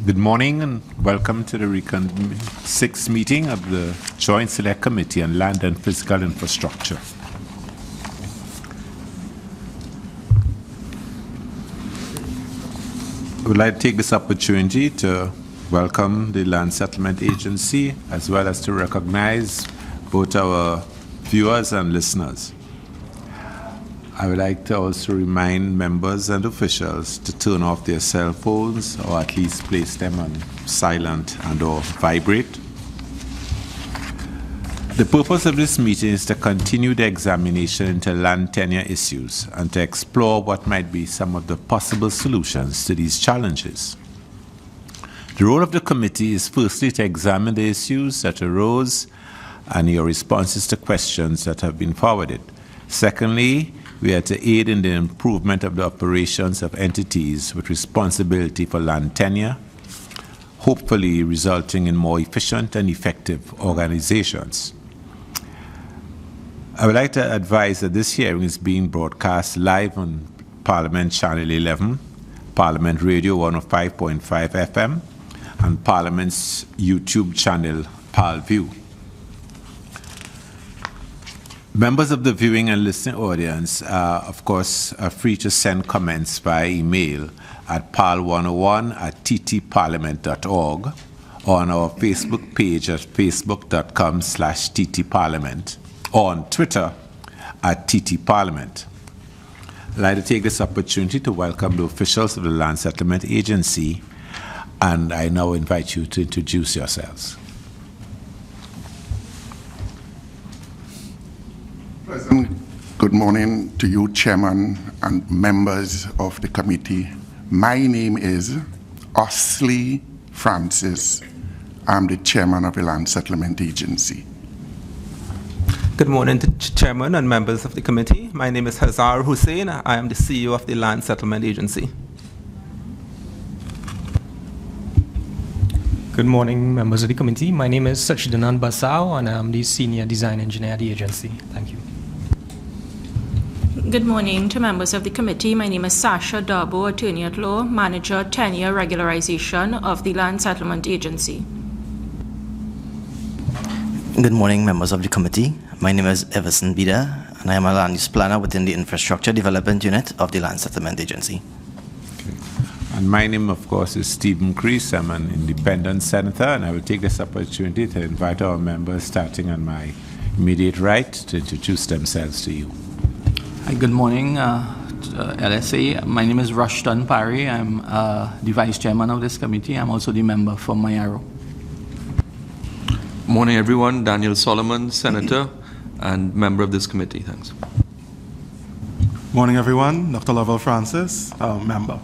Good morning and welcome to the Recon 6th meeting of the Joint Select Committee on Land and Physical Infrastructure. I would like to take this opportunity to welcome the Land Settlement Agency as well as to recognize both our viewers and listeners. I would like to also remind members and officials to turn off their cell phones or at least place them on silent and or vibrate. The purpose of this meeting is to continue the examination into land tenure issues and to explore what might be some of the possible solutions to these challenges. The role of the committee is firstly to examine the issues that arose and your responses to questions that have been forwarded. Secondly, we are to aid in the improvement of the operations of entities with responsibility for land tenure, hopefully resulting in more efficient and effective organizations. I would like to advise that this hearing is being broadcast live on Parliament Channel 11, Parliament Radio 105.5 FM, and Parliament's YouTube channel, ParlView. Members of the viewing and listening audience are, of course, free to send comments via email at parl101@ttparliament.org or on our Facebook page at facebook.com/ttparliament or on Twitter at ttparliament. I'd like to take this opportunity to welcome the officials of the Land Settlement Agency, and I now invite you to introduce yourselves. President, good morning to you, Chairman and members of the committee. My name is Osley Francis. I'm the Chairman of the Land Settlement Agency. Good morning to Chairman and members of the committee. My name is Hazar Hussein. I am the CEO of the Land Settlement Agency. Good morning, members of the committee. My name is Sachidanan Basau, and I'm the Senior Design Engineer at the agency. Thank you. Good morning to members of the committee. My name is Sasha Darbo, Attorney at Law, Manager, Tenure Regularization of the Land Settlement Agency. Good morning, members of the committee. My name is Everson Bida, and I am a land use planner within the Infrastructure Development Unit of the Land Settlement Agency. Okay. And my name, of course, is Stephen Crease. I'm an independent senator, and I will take this opportunity to invite our members, starting on my immediate right, to introduce themselves to you. Hi, good morning, LSA. My name is Rushton Parry. I'm the Vice Chairman of this committee. I'm also the member for Mayaro. Morning, everyone. Daniel Solomon, Senator and member of this committee. Thanks. Morning, everyone. Dr. Lovell Francis, member.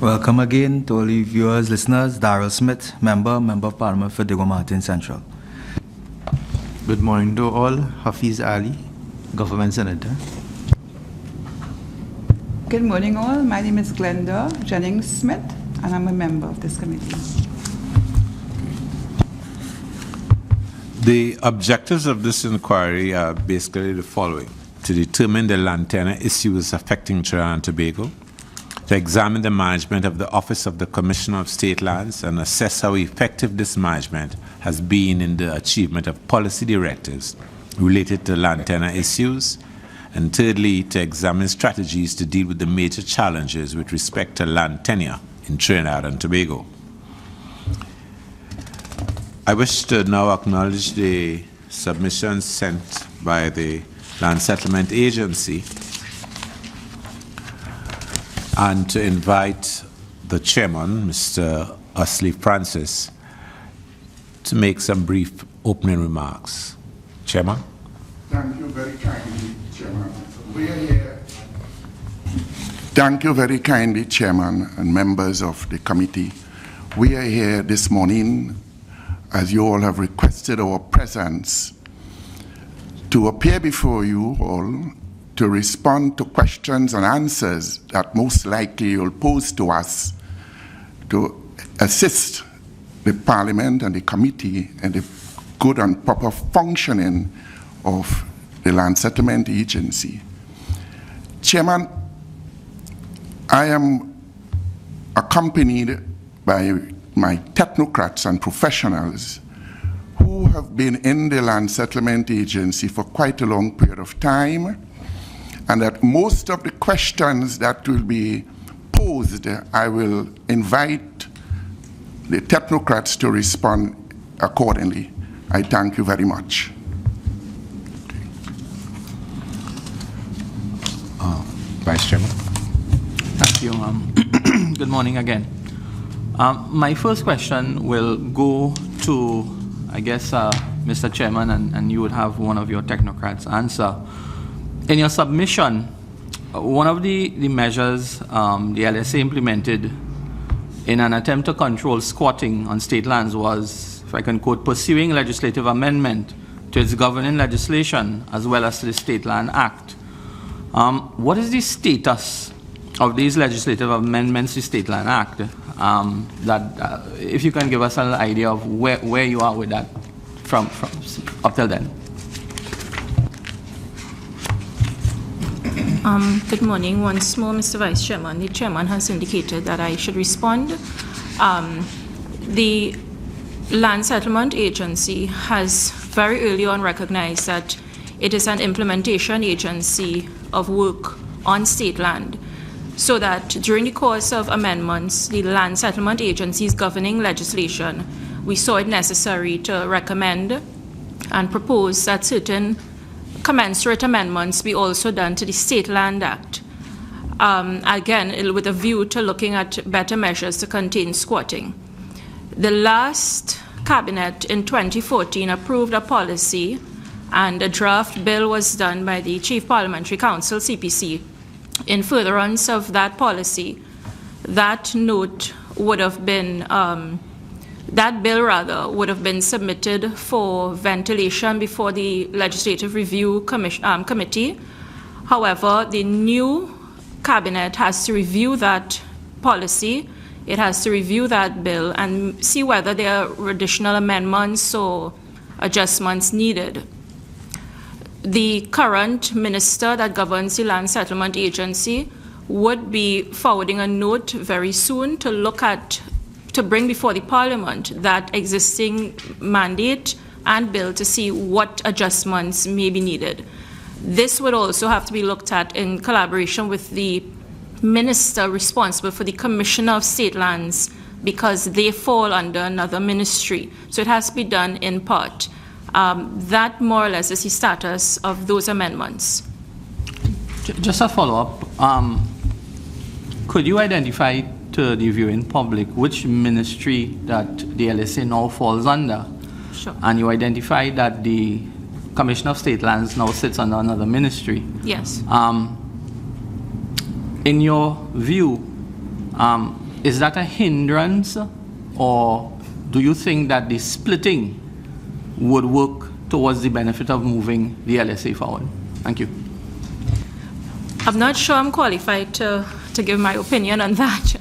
Welcome again to all the viewers, listeners. Darrell Smith, member of Parliament for Diego Martin Central. Good morning to all. Hafiz Ali, Government Senator. Good morning, all. My name is Glenda Jennings Smith, and I'm a member of this committee. The objectives of this inquiry are basically the following: to determine the land tenure issues affecting Trinidad and Tobago, to examine the management of the Office of the Commissioner of State Lands and assess how effective this management has been in the achievement of policy directives related to land tenure issues, and thirdly, to examine strategies to deal with the major challenges with respect to land tenure in Trinidad and Tobago. I wish to now acknowledge the submissions sent by the Land Settlement Agency and to invite the chairman, Mr. Osley Francis, to make some brief opening remarks. Chairman? Thank you very kindly, Chairman. We are here. Thank you very kindly, Chairman and members of the committee. We are here this morning, as you all have requested our presence, to appear before you all to respond to questions and answers that most likely you'll pose to us to assist the Parliament and the committee in the good and proper functioning of the Land Settlement Agency. Chairman, I am a accompanied by my technocrats and professionals who have been in the Land Settlement Agency for quite a long period of time, and that most of the questions that will be posed, I will invite the technocrats to respond accordingly. I thank you very much. Vice Chairman. Thank you. Good morning again. My first question will go to, I guess, Mr. Chairman, and you would have one of your technocrats answer. In your submission, one of the measures the LSA implemented in an attempt to control squatting on state lands was, if I can quote, pursuing legislative amendment to its governing legislation as well as to the State Land Act. What is the status of these legislative amendments to the State Land Act? If you can give us an idea of where you are with that from up till then. Good morning once more, Mr. Vice Chairman. The Chairman has indicated that I should respond. The Land Settlement Agency has very early on recognized that it is an implementation agency of work on state land, so that during the course of amendments, the Land Settlement Agency's governing legislation, we saw it necessary to recommend and propose that certain commensurate amendments be also done to the State Land Act. Again, with a view to looking at better measures to contain squatting. The last cabinet in 2014 approved a policy, and a draft bill was done by the Chief Parliamentary Council, CPC, in furtherance of that policy. That note would have been, that bill rather, would have been submitted for ventilation before the Legislative Review Committee. However, the new cabinet has to review that policy. It has to review that bill and see whether there are additional amendments or adjustments needed. The current minister that governs the Land Settlement Agency would be forwarding a note very soon to look at, to bring before the Parliament that existing mandate and bill to see what adjustments may be needed. This would also have to be looked at in collaboration with the minister responsible for the Commissioner of State Lands, because they fall under another ministry. So it has to be done in part. That more or less is the status of those amendments. Just a follow-up. Could you identify to the viewing public which ministry that the LSA now falls under? Sure. And you identify that the Commissioner of State Lands now sits under another ministry. Yes. In your view, is that a hindrance, or do you think that the splitting would work towards the benefit of moving the LSA forward? Thank you. I'm not sure I'm qualified to give my opinion on that.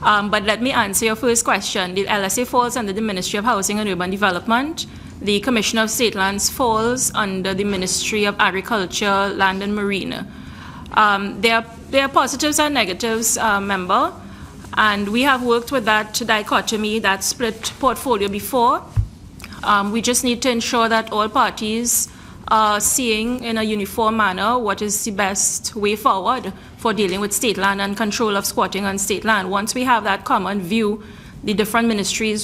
But let me answer your first question. The LSA falls under the Ministry of Housing and Urban Development. The Commissioner of State Lands falls under the Ministry of Agriculture, Land and Marine. There are positives and negatives, member, and we have worked with that dichotomy, that split portfolio before. We just need to ensure that all parties are seeing in a uniform manner what is the best way forward for dealing with state land and control of squatting on state land. Once we have that common view, the different ministries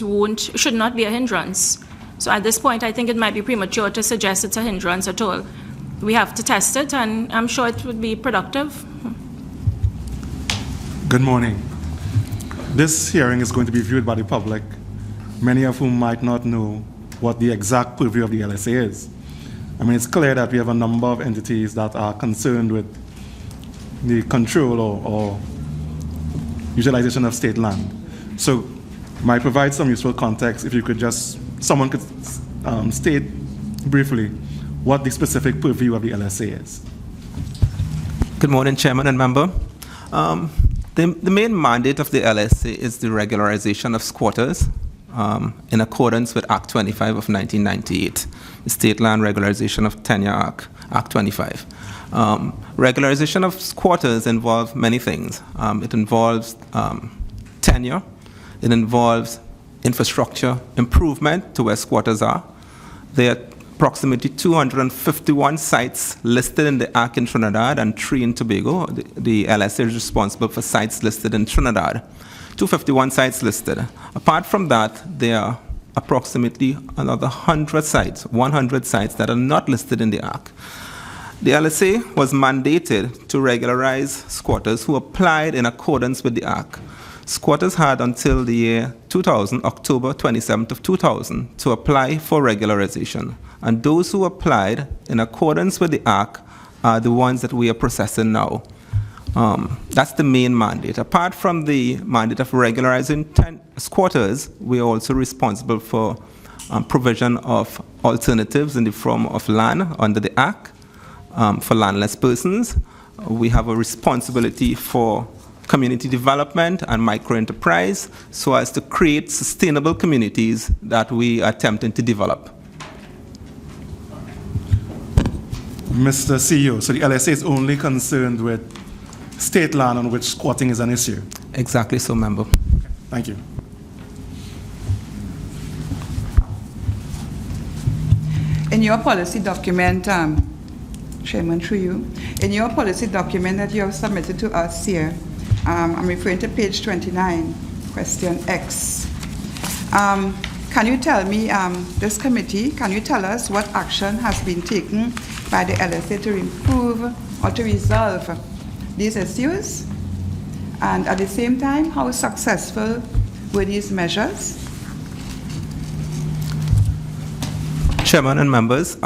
should not be a hindrance. So at this point, I think it might be premature to suggest it's a hindrance at all. We have to test it, and I'm sure it would be productive. Good morning. This hearing is going to be viewed by the public, many of whom might not know what the exact purview of the LSA is. I mean, it's clear that we have a number of entities that are concerned with the control or utilization of state land. So, might provide some useful context if you could someone could state briefly what the specific purview of the LSA is. Good morning, Chairman and member. The main mandate of the LSA is the regularization of squatters in accordance with Act 25 of 1998, the State Land Regularization of Tenure Act, Act 25. Regularization of squatters involves many things. It involves tenure. It involves infrastructure improvement to where squatters are. There are approximately 251 sites listed in the Act in Trinidad and 3 in Tobago. The LSA is responsible for sites listed in Trinidad. 251 sites listed. Apart from that, there are approximately another 100 sites that are not listed in the Act. The LSA was mandated to regularize squatters who applied in accordance with the Act. Squatters had until the year 2000, October 27th of 2000, to apply for regularization. And those who applied in accordance with the Act are the ones that we are processing now. That's the main mandate. Apart from the mandate of regularizing squatters, we are also responsible for provision of alternatives in the form of land under the Act for landless persons. We have a responsibility for community development and micro-enterprise so as to create sustainable communities that we are attempting to develop. Mr. CEO, so the LSA is only concerned with state land on which squatting is an issue? Exactly so, member. Okay, thank you. In your policy document, Chairman, through you, in your policy document that you have submitted to us here, I'm referring to page 29, question X. Can you tell me, this committee, can you tell us what action has been taken by the LSA to improve or to resolve these issues? And at the same time, how successful were these measures? Chairman and members,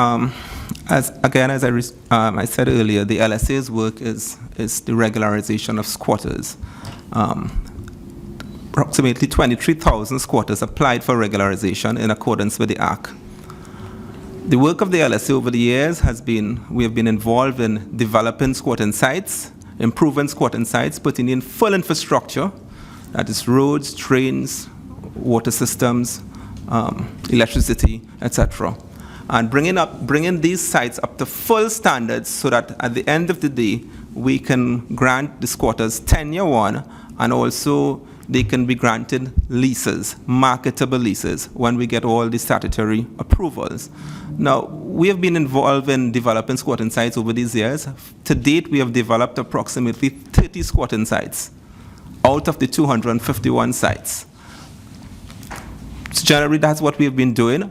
as I said earlier, the LSA's work is the regularization of squatters. Approximately 23,000 squatters applied for regularization in accordance with the Act. The work of the LSA over the years we have been involved in developing squatting sites, improving squatting sites, putting in full infrastructure, that is roads, trains, water systems, electricity, etc. And bringing these sites up to full standards so that at the end of the day, we can grant the squatters tenure one, and also they can be granted leases, marketable leases, when we get all the statutory approvals. Now, we have been involved in developing squatting sites over these years. To date, we have developed approximately 30 squatting sites out of the 251 sites. So generally, that's what we have been doing.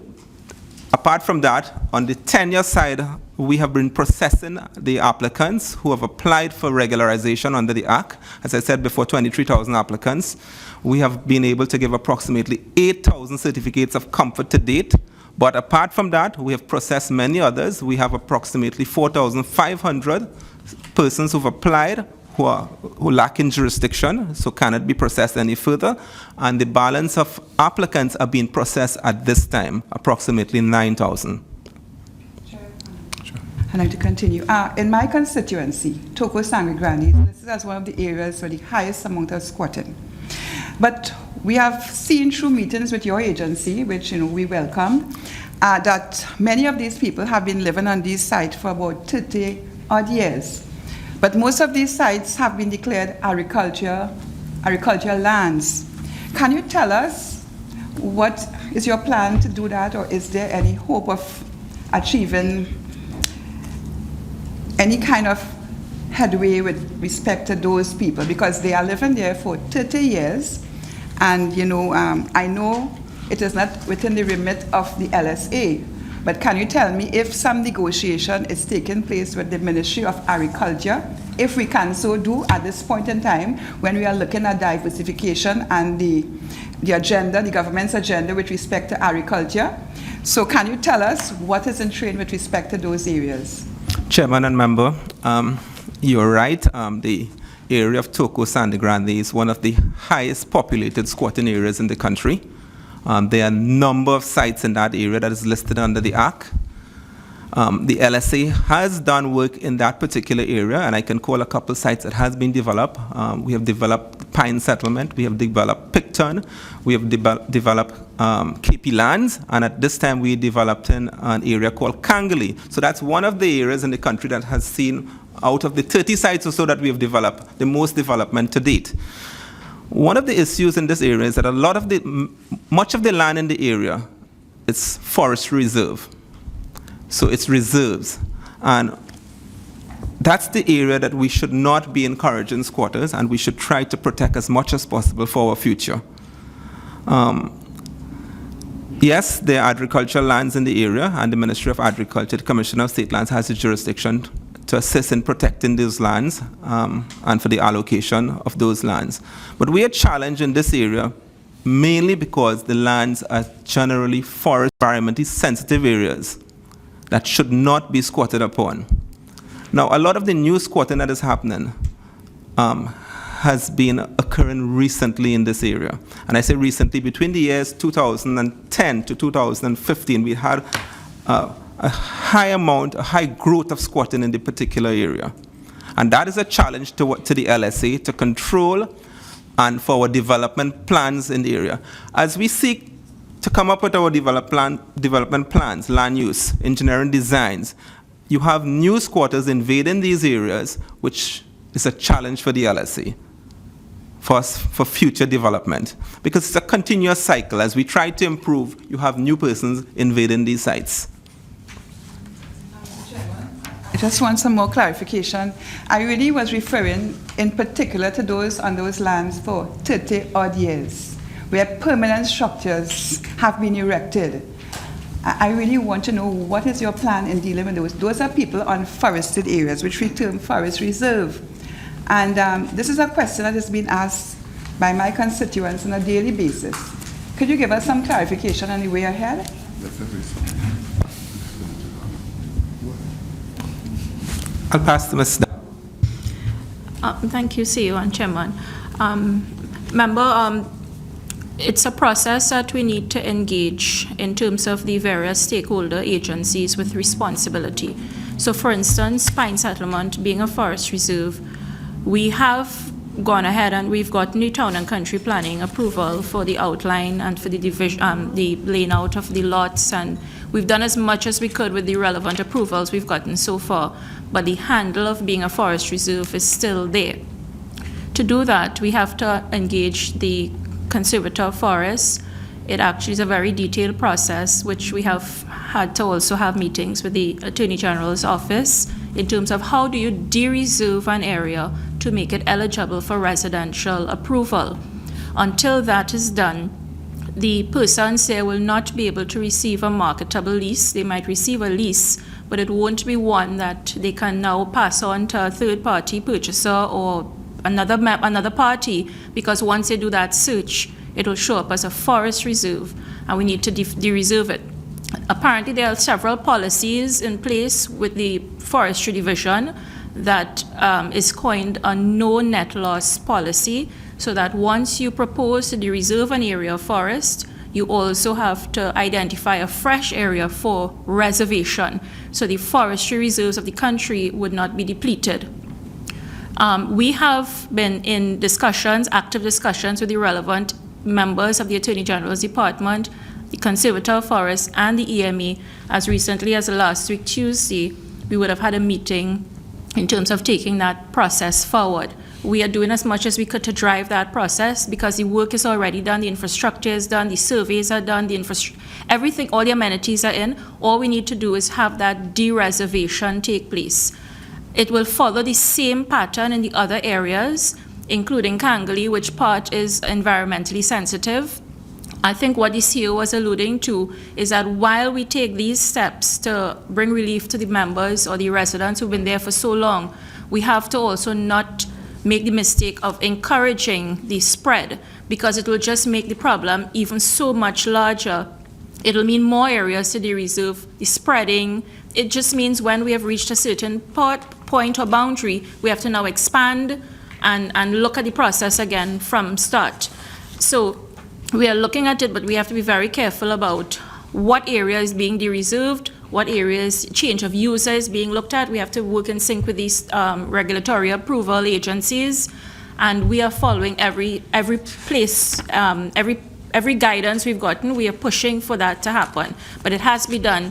Apart from that, on the tenure side, we have been processing the applicants who have applied for regularization under the Act. As I said before, 23,000 applicants. We have been able to give approximately 8,000 certificates of comfort to date. But apart from that, we have processed many others. We have approximately 4,500 persons who've applied who lack in jurisdiction, so cannot be processed any further. And the balance of applicants are being processed at this time, approximately 9,000. I'd like to continue. In my constituency, Toco Sangre Grande, this is as one of the areas with the highest amount of squatting. But we have seen through meetings with your agency, which we welcome, that many of these people have been living on these sites for about 30 odd years. But most of these sites have been declared agricultural lands. Can you tell us what is your plan to do that, or is there any hope of achieving any kind of headway with respect to those people? Because they are living there for 30 years, and I know it is not within the remit of the LSA, but can you tell me if some negotiation is taking place with the Ministry of Agriculture, if we can so do at this point in time when we are looking at diversification and the agenda, the government's agenda with respect to agriculture? So can you tell us what is in train with respect to those areas? Chairman and member, you're right. The area of Toco Sangre Grande is one of the highest populated squatting areas in the country. There are a number of sites in that area that is listed under the Act. The LSA has done work in that particular area, and I can call a couple sites that has been developed. We have developed Pine Settlement, we have developed Picton, we have developed KP Lands, and at this time we developed in an area called Kangali. So that's one of the areas in the country that has seen, out of the 30 sites or so that we have developed, the most development to date. One of the issues in this area is that much of the land in the area is forest reserve. So it's reserves. And that's the area that we should not be encouraging squatters, and we should try to protect as much as possible for our future. Yes, there are agricultural lands in the area, and the Ministry of Agriculture, the Commissioner of State Lands, has the jurisdiction to assist in protecting those lands and for the allocation of those lands. But we are challenged in this area mainly because the lands are generally forest environmentally sensitive areas that should not be squatted upon. Now, a lot of the new squatting that is happening has been occurring recently in this area. And I say recently, between the years 2010 to 2015, we had a high growth of squatting in the particular area. And that is a challenge to the LSA to control and for our development plans in the area. As we seek to come up with our development plans, land use, engineering designs, you have new squatters invading these areas, which is a challenge for the LSA for future development. Because it's a continuous cycle. As we try to improve, you have new persons invading these sites. I just want some more clarification. I really was referring in particular to those on those lands for 30 odd years, where permanent structures have been erected. I really want to know what is your plan in dealing with those. Those are people on forested areas, which we term forest reserve. And this is a question that has been asked by my constituents on a daily basis. Could you give us some clarification on the way ahead? I'll pass to Ms. Thank you, CEO and Chairman. Member, it's a process that we need to engage in terms of the various stakeholder agencies with responsibility. So for instance, Pine Settlement being a forest reserve, we have gone ahead and we've gotten the town and country planning approval for the outline and for the division, the laying out of the lots, and we've done as much as we could with the relevant approvals we've gotten so far, but the handle of being a forest reserve is still there. To do that, we have to engage the conservator of forests. It actually is a very detailed process, which we have had to also have meetings with the Attorney General's office in terms of how do you de-reserve an area to make it eligible for residential approval. Until that is done, the persons there will not be able to receive a marketable lease. They might receive a lease, but it won't be one that they can now pass on to a third-party purchaser or another party, because once they do that search, it will show up as a forest reserve, and we need to de-reserve it. Apparently, there are several policies in place with the Forestry Division that is coined a no net loss policy, so that once you propose to de-reserve an area of forest, you also have to identify a fresh area for reservation, so the forestry reserves of the country would not be depleted. We have been in discussions, active discussions with the relevant members of the Attorney General's Department, the Conservator of Forests, and the EMA. As recently as last week, Tuesday, we would have had a meeting in terms of taking that process forward. We are doing as much as we could to drive that process because the work is already done, the infrastructure is done, the surveys are done, everything, all the amenities are in. All we need to do is have that de-reservation take place. It will follow the same pattern in the other areas, including Kangali, which part is environmentally sensitive. I think what the CEO was alluding to is that while we take these steps to bring relief to the members or the residents who've been there for so long, we have to also not make the mistake of encouraging the spread, because it will just make the problem even so much larger. It'll mean more areas to de-reserve, the spreading. It just means when we have reached a certain point or boundary, we have to now expand and look at the process again from start. So we are looking at it, but we have to be very careful about what area is being de-reserved, what areas change of user is being looked at. We have to work in sync with these regulatory approval agencies, and we are following every place, every guidance we've gotten. We are pushing for that to happen, but it has to be done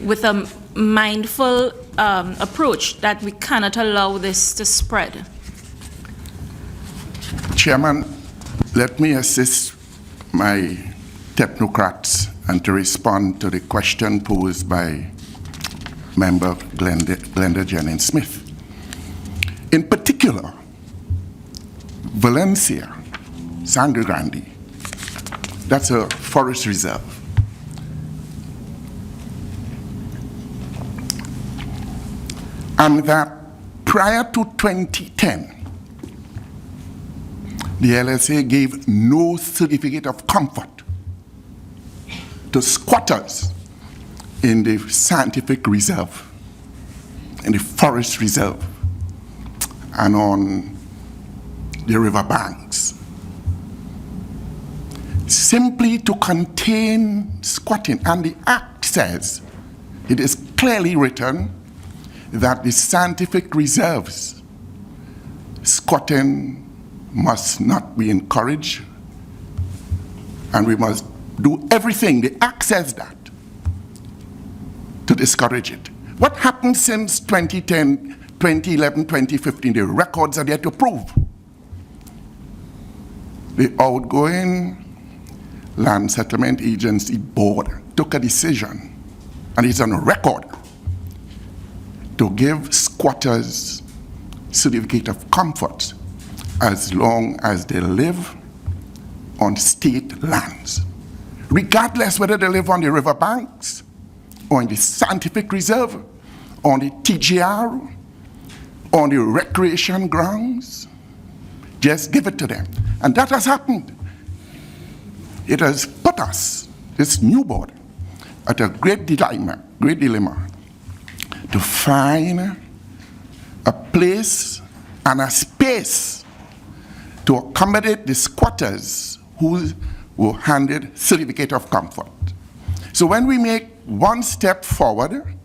with a mindful approach that we cannot allow this to spread. Chairman, let me assist my technocrats and to respond to the question posed by Member Glenda Jennings-Smith. In particular, Valencia, Sangre Grande, that's a forest reserve. And that prior to 2010, the LSA gave no certificate of comfort to squatters in the scientific reserve, in the forest reserve, and on the river banks, simply to contain squatting. And the Act says, it is clearly written, that the scientific reserves, squatting must not be encouraged, and we must do everything, the Act says that, to discourage it. What happened since 2010, 2011, 2015? The records are there to prove. The outgoing Land Settlement Agency Board took a decision, and it's on record, to give squatters certificate of comfort as long as they live on state lands, regardless whether they live on the riverbanks, or in the scientific reserve, on the TGR, on the recreation grounds. Just give it to them. And that has happened. It has put us, this new board, at a great dilemma to find a place and a space to accommodate the squatters who were handed certificate of comfort. So when we make one step forward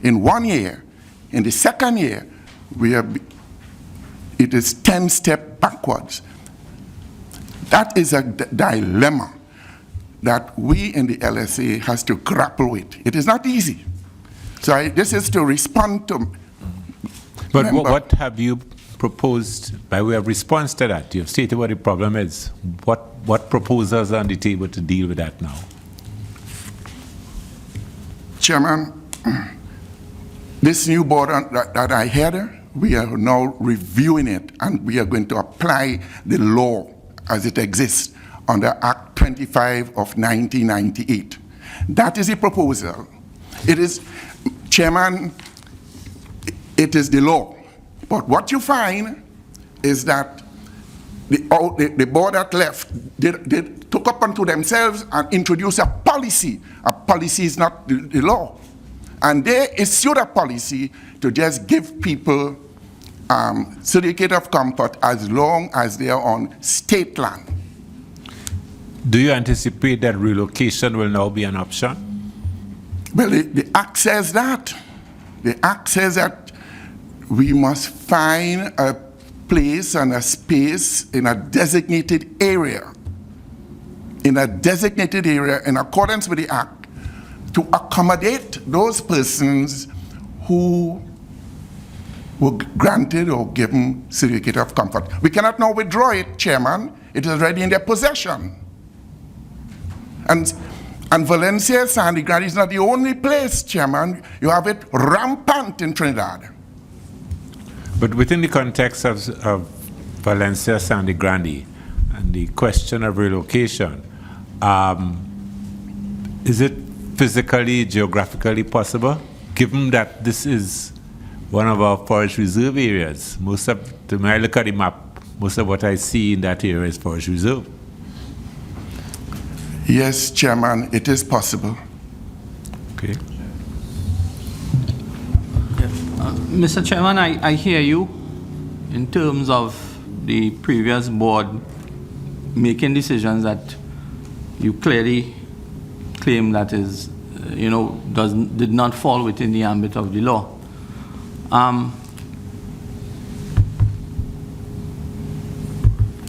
in 1 year, in the second year, it is 10 steps backwards. That is a dilemma that we in the LSA has to grapple with. It is not easy. So this is to respond to. But what have you proposed by way of response to that? You've stated what the problem is. What proposals are on the table to deal with that now? Chairman, this new board that I had, we are now reviewing it, and we are going to apply the law as it exists under Act 25 of 1998. That is a proposal. It is, Chairman, it is the law. But what you find is that the board that left, they took up unto themselves and introduced a policy. A policy is not the law. And they issued a policy to just give people certificate of comfort as long as they are on state land. Do you anticipate that relocation will now be an option? Well, the Act says that. The Act says that we must find a place and a space in a designated area, in accordance with the Act, to accommodate those persons who were granted or given certificate of comfort. We cannot now withdraw it, Chairman. It is already in their possession. And Valencia, Sangre Grande is not the only place, Chairman. You have it rampant in Trinidad. But within the context of Valencia, Sangre Grande, and the question of relocation, is it physically, geographically possible, given that this is one of our forest reserve areas? When I look at the map, most of what I see in that area is forest reserve. Yes, Chairman, it is possible. Okay. Mr. Chairman, I hear you in terms of the previous board making decisions that you clearly claim that is, did not fall within the ambit of the law.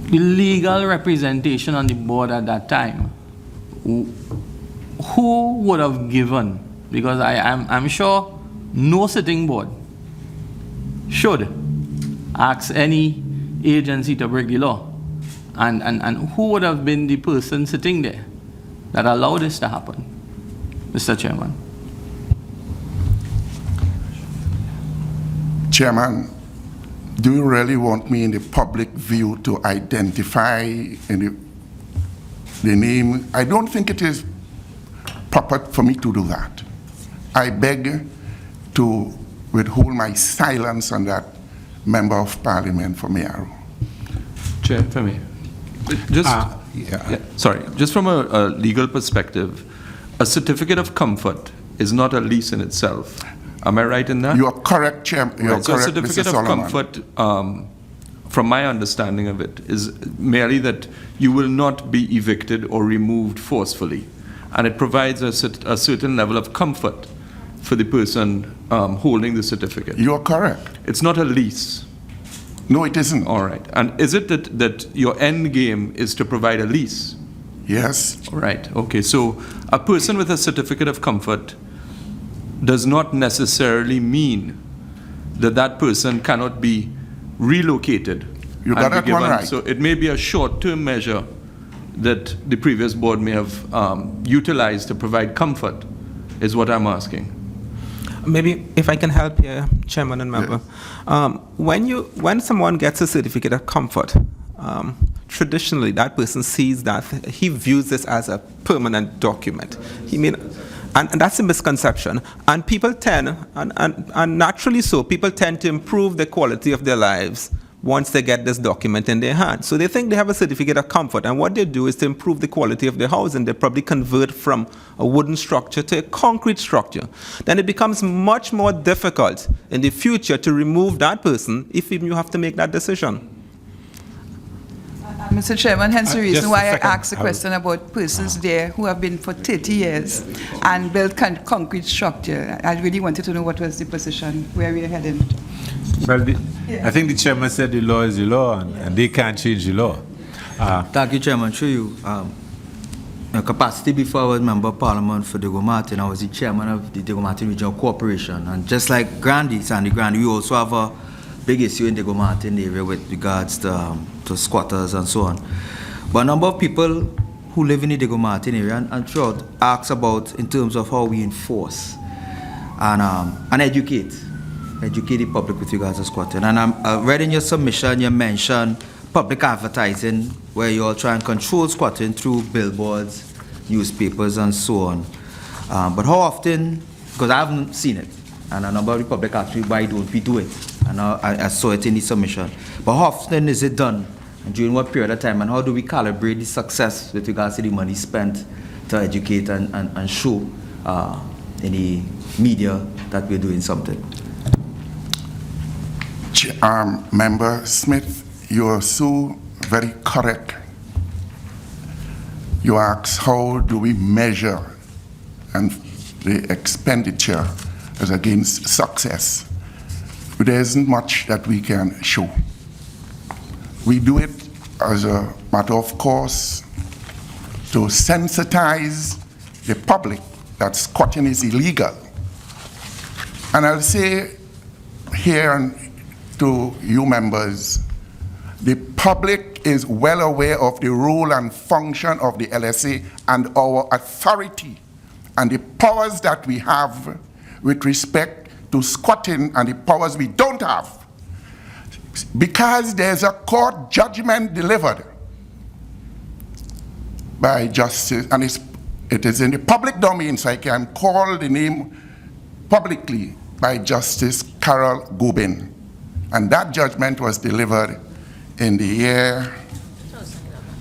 The legal representation on the board at that time, who would have given? Because I'm sure no sitting board should ask any agency to break the law. And who would have been the person sitting there that allowed this to happen, Mr. Chairman? Chairman, do you really want me in the public view to identify the name? I don't think it is proper for me to do that. I beg to withhold my silence on that member of parliament for Mearu. Chair, for me. Sorry, just from a legal perspective, a certificate of comfort is not a lease in itself. Am I right in that? You are correct, Chair. You are so correct, a certificate Mr. of Solomon. comfort, from my understanding of it, is merely that you will not be evicted or removed forcefully. And it provides a certain level of comfort for the person holding the certificate. You are correct. It's not a lease. No, it isn't. All right. And is it that your end game is to provide a lease? Yes. All right. Okay. So a person with a certificate of comfort does not necessarily mean that that person cannot be relocated. You got that one right. So it may be a short-term measure that the previous board may have utilized to provide comfort, is what I'm asking. Maybe if I can help here, Chairman and member. When someone gets a certificate of comfort, traditionally that person sees that, he views this as a permanent document. And that's a misconception. And people tend, and naturally so, people tend to improve the quality of their lives once they get this document in their hand. So they think they have a certificate of comfort, and what they do is to improve the quality of their housing. They probably convert from a wooden structure to a concrete structure. Then it becomes much more difficult in the future to remove that person if even you have to make that decision. Mr. Chairman, hence the reason why I second. asked the question about persons there who have been for 30 years and built concrete structure. I really wanted to know what was the position, where we are heading. Well, I think the chairman said the law is the law, and they can't change the law. Thank you, Chairman. Through you, in capacity before I was Member of Parliament for Diego Martin, I was the chairman of the Diego Martin Regional Corporation. And just like Grandy, Sandy Grandy, we also have a big issue in Diego Martin area with regards to squatters and so on. But a number of people who live in the Diego Martin area and throughout ask about in terms of how we enforce and educate the public with regards to squatting. And I read in your submission, you mentioned public advertising, where you all try and control squatting through billboards, newspapers, and so on. But how often, because I haven't seen it, and a number of the public asked me, why don't we do it? And I saw it in the submission. But how often is it done? And during what period of time? And how do we calibrate the success with regards to the money spent to educate and show in the media that we're doing something? Member Smith, you are so very correct. You ask, how do we measure and the expenditure as against success? But there isn't much that we can show. We do it as a matter of course to sensitize the public that squatting is illegal. And I'll say here to you members, the public is well aware of the role and function of the LSA and our authority and the powers that we have with respect to squatting and the powers we don't have. Because there's a court judgment delivered by justice, and it is in the public domain, so I can call the name publicly, by Justice Carol Gubin. And that judgment was delivered in the year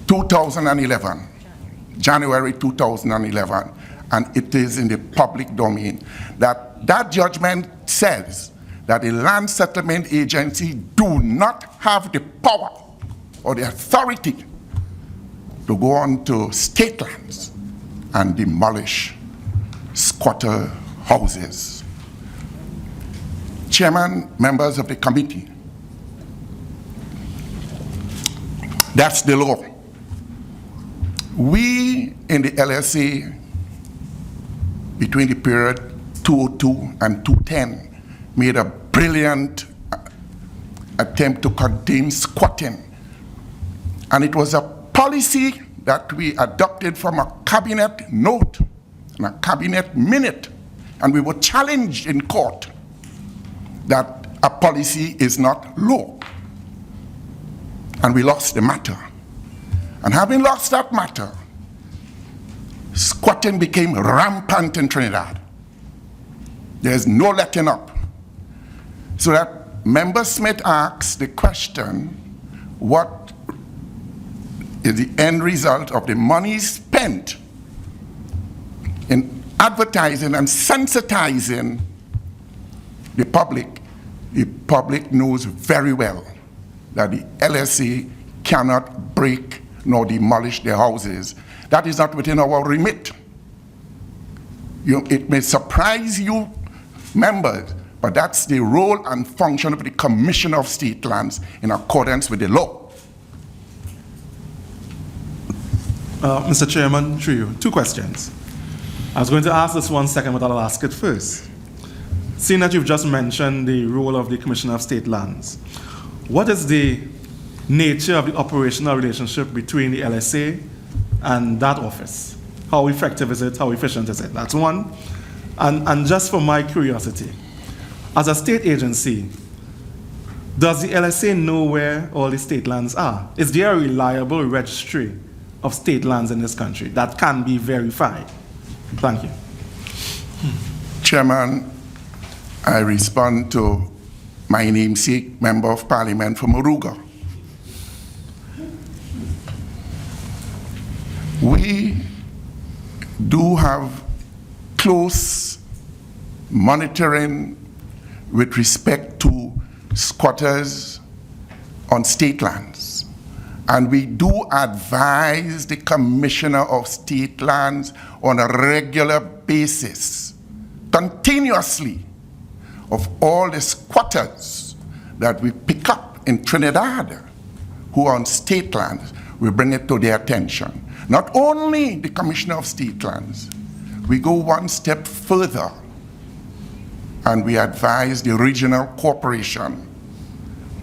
2011, January 2011, and it is in the public domain. That judgment says that the Land Settlement Agency do not have the power or the authority to go on to state lands and demolish squatter houses. Chairman, members of the committee, that's the law. We in the LSA, between the period 2002 and 2010, made a brilliant attempt to contain squatting. And it was a policy that we adopted from a cabinet note and a cabinet minute, and we were challenged in court that a policy is not law. And we lost the matter. And having lost that matter, squatting became rampant in Trinidad. There's no letting up. So that Member Smith asks the question, what is the end result of the money spent in advertising and sensitizing the public? The public knows very well that the LSA cannot break nor demolish their houses. That is not within our remit. It may surprise you, members, but that's the role and function of the Commissioner of State Lands in accordance with the law. Mr. Chairman, through you, 2 questions. I was going to ask this one second, but I'll ask it first. Seeing that you've just mentioned the role of the Commissioner of State Lands, what is the nature of the operational relationship between the LSA and that office? How effective is it? How efficient is it? That's one. And just for my curiosity, as a state agency, does the LSA know where all the state lands are? Is there a reliable registry of state lands in this country that can be verified? Thank you. Chairman, I respond to my namesake, Member of Parliament from Moruga. We do have close monitoring with respect to squatters on state lands. And we do advise the Commissioner of State Lands on a regular basis, continuously, of all the squatters that we pick up in Trinidad who are on state lands. We bring it to their attention. Not only the Commissioner of State Lands, we go one step further and we advise the regional corporation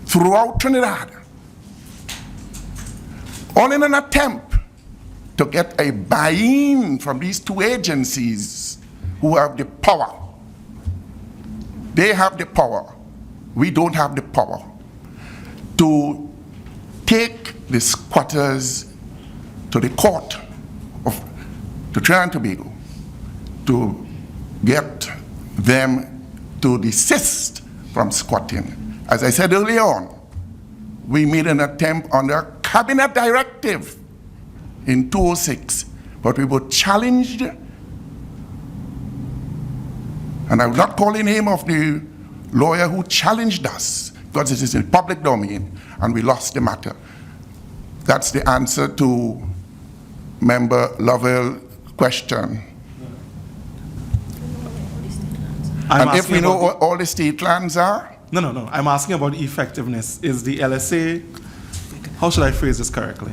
throughout Trinidad, all in an attempt to get a buy-in from these 2 agencies who have the power. They have the power. We don't have the power to take the squatters to the court to Trinidad and Tobago to get them to desist from squatting. As I said earlier on, we made an attempt under cabinet directive in 2006, but we were challenged, and I will not call the name of the lawyer who challenged us because it is in public domain, and we lost the matter. That's the answer to Member Lovell's question. And if we know what all the state lands are? No. I'm asking about effectiveness. Is the LSA, how should I phrase this correctly?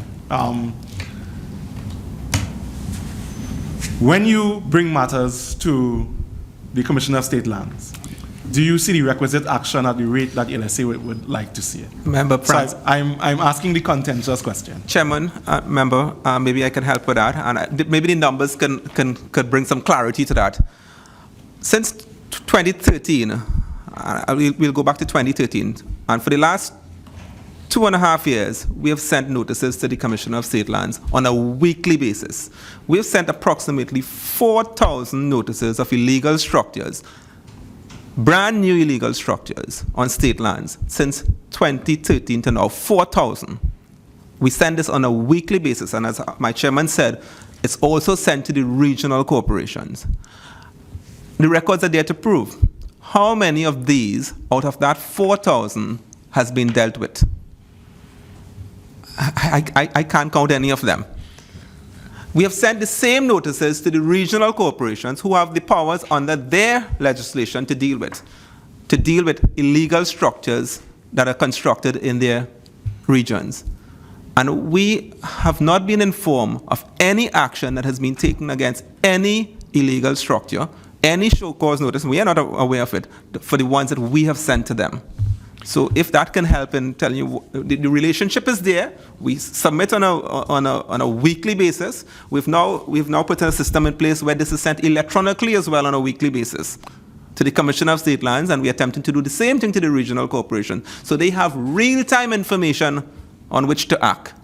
When you bring matters to the Commissioner of State Lands, do you see the requisite action at the rate that the LSA would like to see it? Member so I'm asking the contentious question. Chairman, member, maybe I can help with that, and maybe the numbers could bring some clarity to that. Since 2013, we'll go back to 2013, and for the last 2.5 years, we have sent notices to the Commissioner of State Lands on a weekly basis. We have sent approximately 4,000 notices of illegal structures, brand new illegal structures on state lands since 2013 to now, 4,000. We send this on a weekly basis, and as my chairman said, it's also sent to the regional corporations. The records are there to prove how many of these out of that 4,000 has been dealt with. I can't count any of them. We have sent the same notices to the regional corporations who have the powers under their legislation to deal with illegal structures that are constructed in their regions. And we have not been informed of any action that has been taken against any illegal structure, any show cause notice, we are not aware of it, for the ones that we have sent to them. So if that can help in telling you, the relationship is there. We submit on a weekly basis. We've now put a system in place where this is sent electronically as well on a weekly basis to the Commissioner of State Lands, and we're attempting to do the same thing to the regional corporation. So they have real-time information on which to act.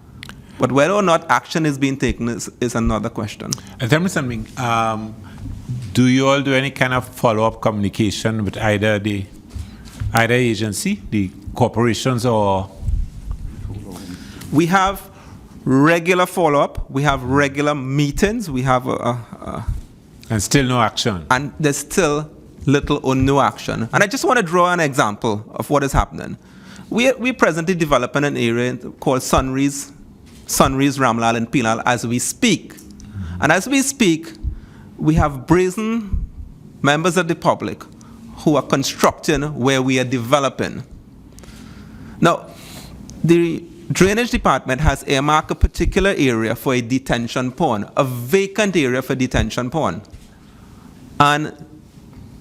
But whether or not action is being taken is another question. Tell me something. Do you all do any kind of follow-up communication with either agency, the corporations, or? We have regular follow-up. We have regular meetings. We have and still no action. And there's still little or no action. And I just want to draw an example of what is happening. We're presently developing an area called Sunrise, Ramlal, and Penal as we speak. And as we speak, we have brazen members of the public who are constructing where we are developing. Now, the Drainage Department has earmarked a particular area for a detention pond, a vacant area for detention pond. And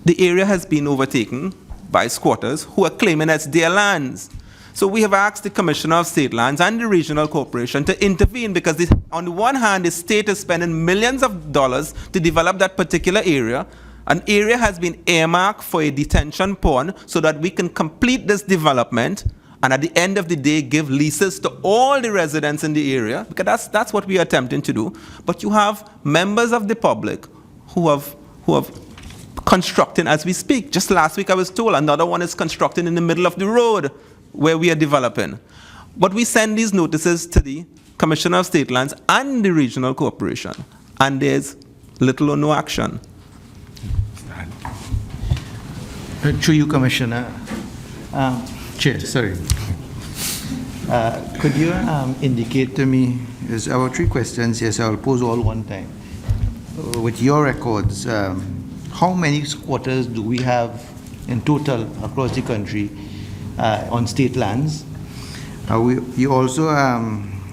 the area has been overtaken by squatters who are claiming it's their lands. So we have asked the Commissioner of State Lands and the regional corporation to intervene, because on the one hand, the state is spending millions of dollars to develop that particular area. An area has been earmarked for a detention pond so that we can complete this development and at the end of the day give leases to all the residents in the area, because that's what we are attempting to do. But you have members of the public who have constructing as we speak. Just last week I was told another one is constructing in the middle of the road where we are developing. But we send these notices to the Commissioner of State Lands and the regional corporation, and there's little or no action. Through you, Commissioner. Chair, sorry. Could you indicate to me, there's our 3 questions, yes, I'll pose all one time. With your records, how many squatters do we have in total across the country on state lands? You also,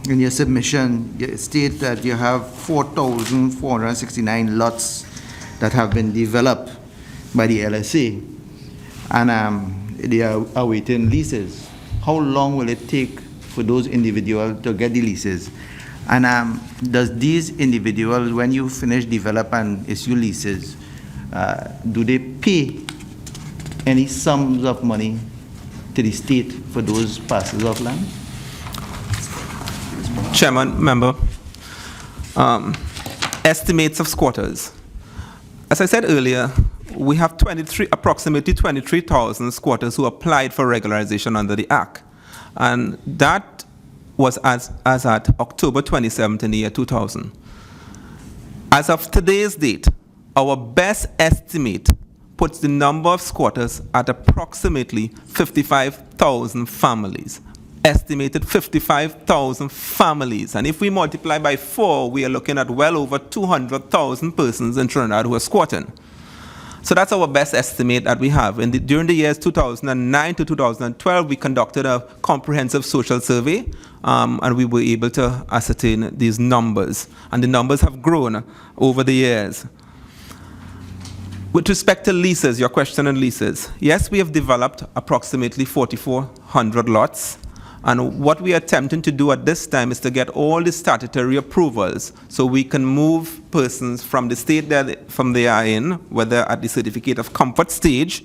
in your submission, you state that you have 4,469 lots that have been developed by the LSA, and they are awaiting leases. How long will it take for those individuals to get the leases? And does these individuals, when you finish develop and issue leases, do they pay any sums of money to the state for those parcels of land? Chairman, member, estimates of squatters. As I said earlier, we have approximately 23,000 squatters who applied for regularization under the Act. And that was as at October 27th in the year 2000. As of today's date, our best estimate puts the number of squatters at approximately 55,000 families. Estimated 55,000 families. And if we multiply by 4, we are looking at well over 200,000 persons in Trinidad who are squatting. So that's our best estimate that we have. During the years 2009 to 2012, we conducted a comprehensive social survey, and we were able to ascertain these numbers. And the numbers have grown over the years. With respect to leases, your question on leases, yes, we have developed approximately 4,400 lots. And what we are attempting to do at this time is to get all the statutory approvals so we can move persons from the state from they are in, whether at the certificate of comfort stage,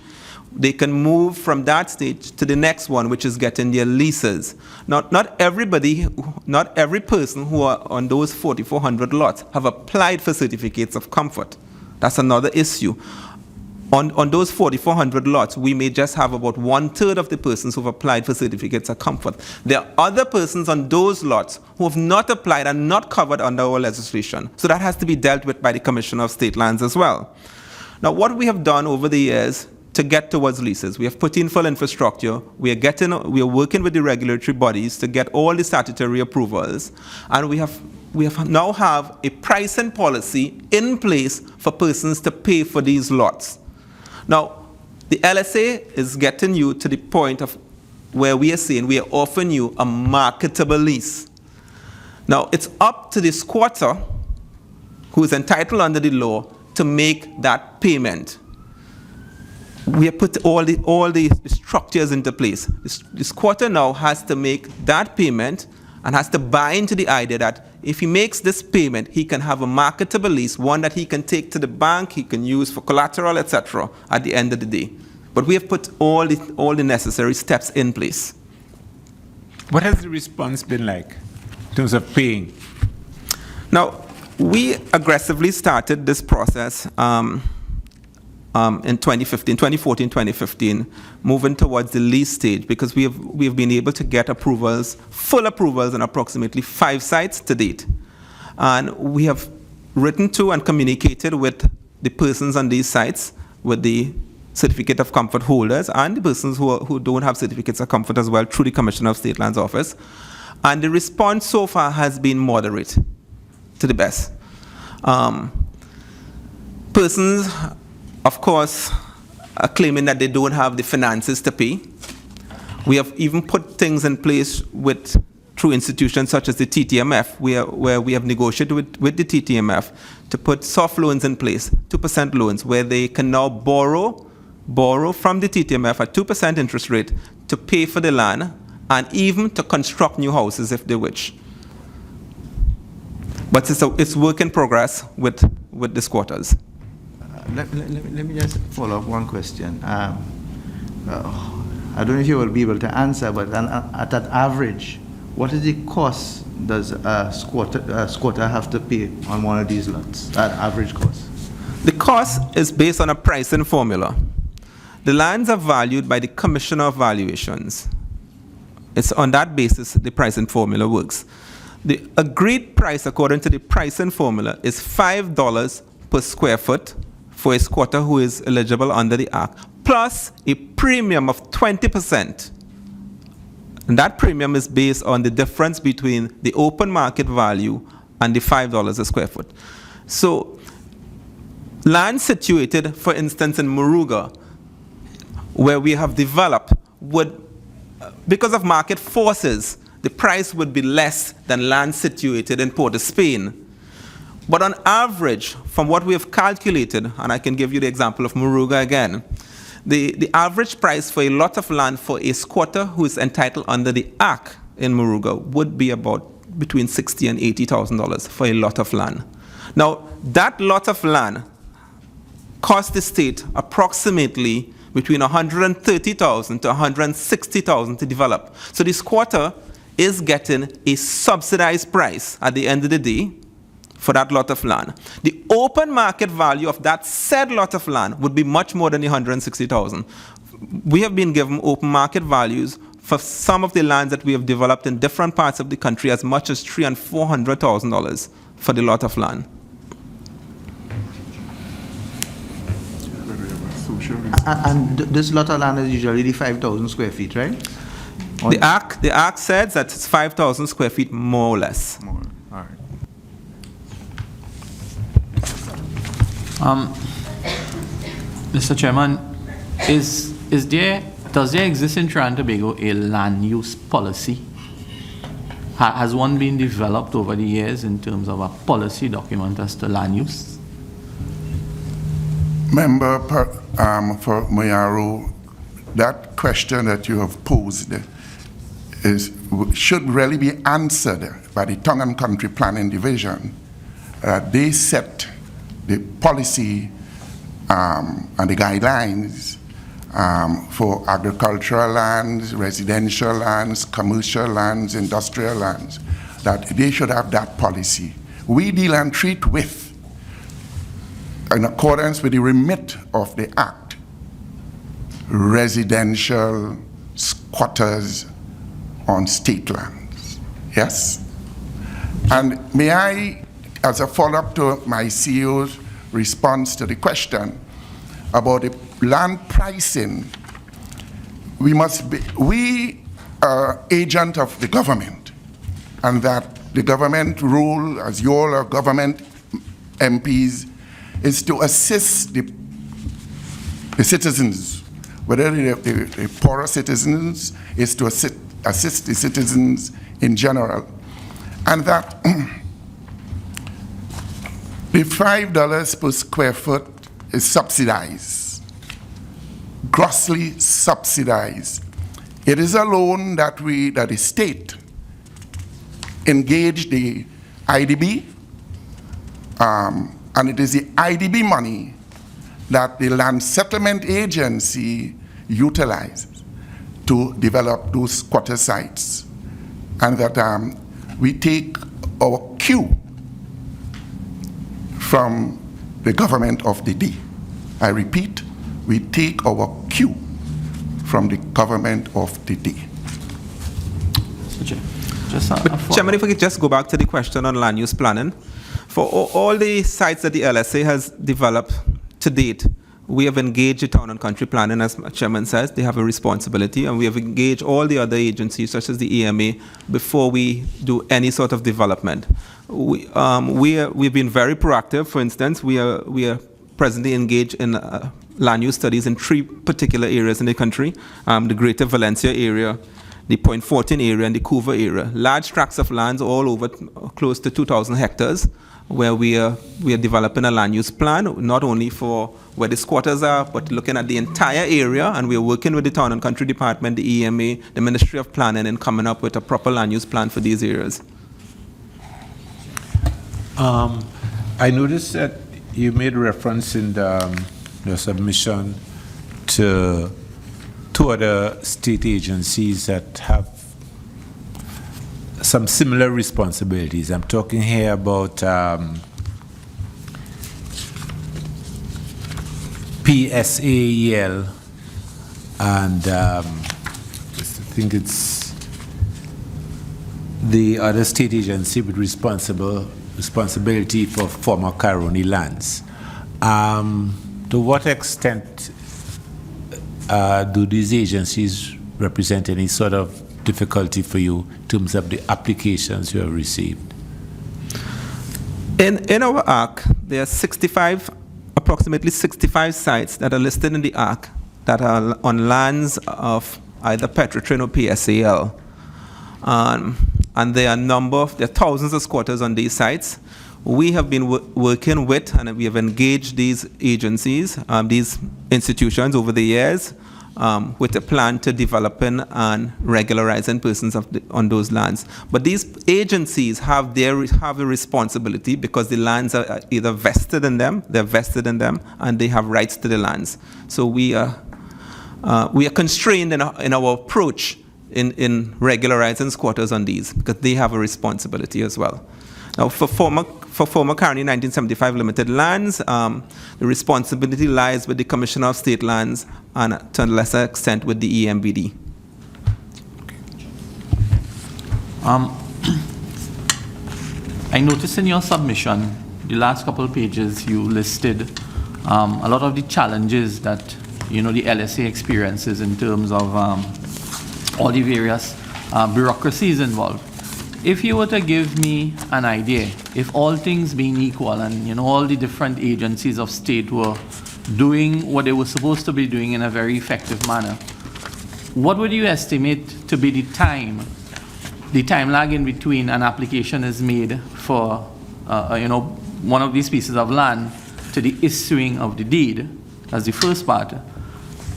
they can move from that stage to the next one, which is getting their leases. Not every person who are on those 4,400 lots have applied for certificates of comfort. That's another issue. On those 4,400 lots, we may just have about 1/3 of the persons who have applied for certificates of comfort. There are other persons on those lots who have not applied and not covered under our legislation. So that has to be dealt with by the Commissioner of State Lands as well. Now, what we have done over the years to get towards leases, we have put in full infrastructure. We are working with the regulatory bodies to get all the statutory approvals, and we now have a pricing policy in place for persons to pay for these lots. Now, the LSA is getting you to the point of where we are saying we are offering you a marketable lease. Now, it's up to the squatter who is entitled under the law to make that payment. we have put all the structures into place. The squatter now has to make that payment and has to buy into the idea that if he makes this payment, he can have a marketable lease, one that he can take to the bank, he can use for collateral, etc. at the end of the day. But we have put all the necessary steps in place. What has the response been like in terms of paying? Now, we aggressively started this process in 2014, 2015, moving towards the lease stage, because we have been able to get approvals, full approvals on approximately 5 sites to date. And we have written to and communicated with the persons on these sites, with the certificate of comfort holders and the persons who don't have certificates of comfort as well, through the Commissioner of State Lands Office. And the response so far has been moderate, to the best. Persons, of course, are claiming that they don't have the finances to pay. We have even put things in place through institutions such as the TTMF, where we have negotiated with the TTMF to put soft loans in place, 2% loans, where they can now borrow from the TTMF at 2% interest rate to pay for the land and even to construct new houses if they wish. But it's work in progress with the squatters. Let me just follow up one question. I don't know if you will be able to answer, but at that average, what is the cost does a squatter have to pay on one of these lots, that average cost? The cost is based on a pricing formula. The lands are valued by the Commissioner of Valuations. It's on that basis the pricing formula works. The agreed price according to the pricing formula is $5 per square foot for a squatter who is eligible under the Act, plus a premium of 20%. And that premium is based on the difference between the open market value and the $5 a square foot. So land situated, for instance, in Moruga, where we have developed, because of market forces, the price would be less than land situated in Port of Spain. But on average, from what we have calculated, and I can give you the example of Moruga again, the average price for a lot of land for a squatter who is entitled under the Act in Moruga would be about between $60,000 and $80,000 for a lot of land. Now, that lot of land cost the state approximately between $130,000 to $160,000 to develop. So the squatter is getting a subsidized price at the end of the day for that lot of land. The open market value of that said lot of land would be much more than the $160,000. We have been given open market values for some of the lands that we have developed in different parts of the country as much as $300,000 and $400,000 for the lot of land. And this lot of land is usually the 5,000 square feet, right? The Act says that it's 5,000 square feet, more or less. More. All right. Mr. Chairman, does there exist in Trinidad and Tobago a land use policy? Has one been developed over the years in terms of a policy document as to land use? Member for Moyaro, that question that you have posed should really be answered by the Tongue and Country Planning Division. They set the policy and the guidelines for agricultural lands, residential lands, commercial lands, industrial lands, that they should have that policy. We deal and treat with, in accordance with the remit of the Act, residential squatters on state lands. Yes? And may I, as a follow-up to my CEO's response to the question about the land pricing, we are agent of the government, and that the government role, as you all are government MPs, is to assist the citizens, whether the poorer citizens, is to assist the citizens in general. And that the $5 per square foot is subsidized. grossly subsidized. It is a loan that the state engaged the IDB, and it is the IDB money that the Land Settlement Agency utilizes to develop those squatter sites, and that we take our cue from the government of the day. I repeat, we take our cue from the government of the day. Chairman, if we could just go back to the question on land use planning. For all the sites that the LSA has developed to date, we have engaged the Town and Country Planning, as Chairman says, they have a responsibility, and we have engaged all the other agencies, such as the EMA, before we do any sort of development. We've been very proactive. For instance, we are presently engaged in land use studies in 3 particular areas in the country, the Greater Valencia area, the Point 14 area, and the Couva area. Large tracts of lands all over close to 2,000 hectares, where we are developing a land use plan, not only for where the squatters are, but looking at the entire area, and we're working with the Town and Country Department, the EMA, the Ministry of Planning, and coming up with a proper land use plan for these areas. I noticed that you made reference in your submission to 2 other state agencies that have some similar responsibilities. I'm talking here about PSAEL and I think it's the other state agency with responsibility for former Caroni lands. To what extent do these agencies represent any sort of difficulty for you in terms of the applications you have received? In our ARC, there are approximately 65 sites that are listed in the ARC that are on lands of either Petrotrin or PSAL. And there are thousands of squatters on these sites. We have been working with, and we have engaged these agencies, these institutions over the years, with a plan to developing and regularizing persons on those lands. But these agencies have a responsibility because the lands are either vested in them, and they have rights to the lands. So we are constrained in our approach in regularizing squatters on these because they have a responsibility as well. Now, for former Caroni 1975 limited lands, the responsibility lies with the Commissioner of State Lands and to a lesser extent with the EMBD. I noticed in your submission, the last couple of pages, you listed a lot of the challenges that the LSA experiences in terms of all the various bureaucracies involved. If you were to give me an idea, if all things being equal and all the different agencies of state were doing what they were supposed to be doing in a very effective manner, what would you estimate to be the time lag in between an application is made for one of these pieces of land to the issuing of the deed? That's the first part.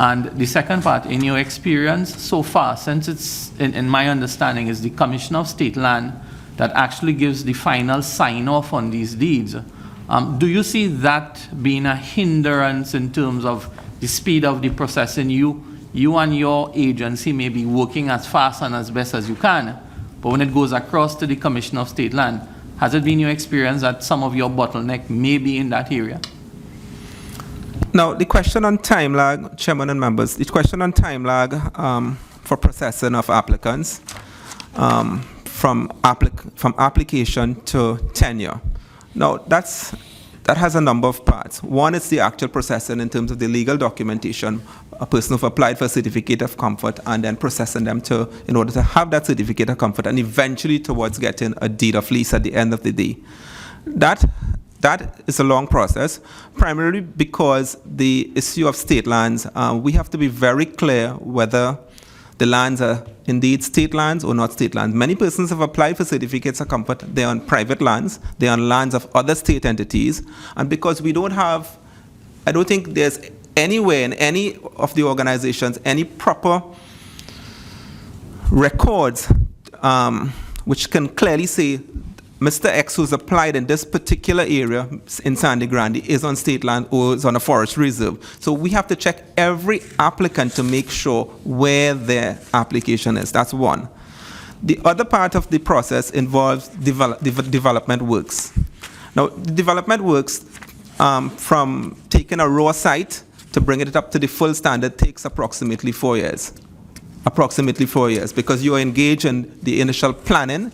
And the second part, in your experience so far, since it's, in my understanding, is the Commissioner of State Land that actually gives the final sign-off on these deeds, do you see that being a hindrance in terms of the speed of the process? And you and your agency may be working as fast and as best as you can, but when it goes across to the Commissioner of State Land, has it been your experience that some of your bottleneck may be in that area? Now, the question on time lag, Chairman and members, the question on time lag for processing of applicants from application to tenure. Now, that has a number of parts. One is the actual processing in terms of the legal documentation, a person who applied for a certificate of comfort, and then processing them in order to have that certificate of comfort, and eventually towards getting a deed of lease at the end of the day. That is a long process, primarily because the issue of state lands, we have to be very clear whether the lands are indeed state lands or not state lands. Many persons have applied for certificates of comfort. They're on private lands. They're on lands of other state entities. And because we don't have, I don't think there's anywhere in any of the organizations any proper records which can clearly say Mr. X, who's applied in this particular area in Sangre Grande, is on state land or is on a forest reserve. So we have to check every applicant to make sure where their application is. That's one. The other part of the process involves development works. Now, the development works from taking a raw site to bring it up to the full standard takes approximately 4 years. Approximately 4 years, because you are engaged in the initial planning,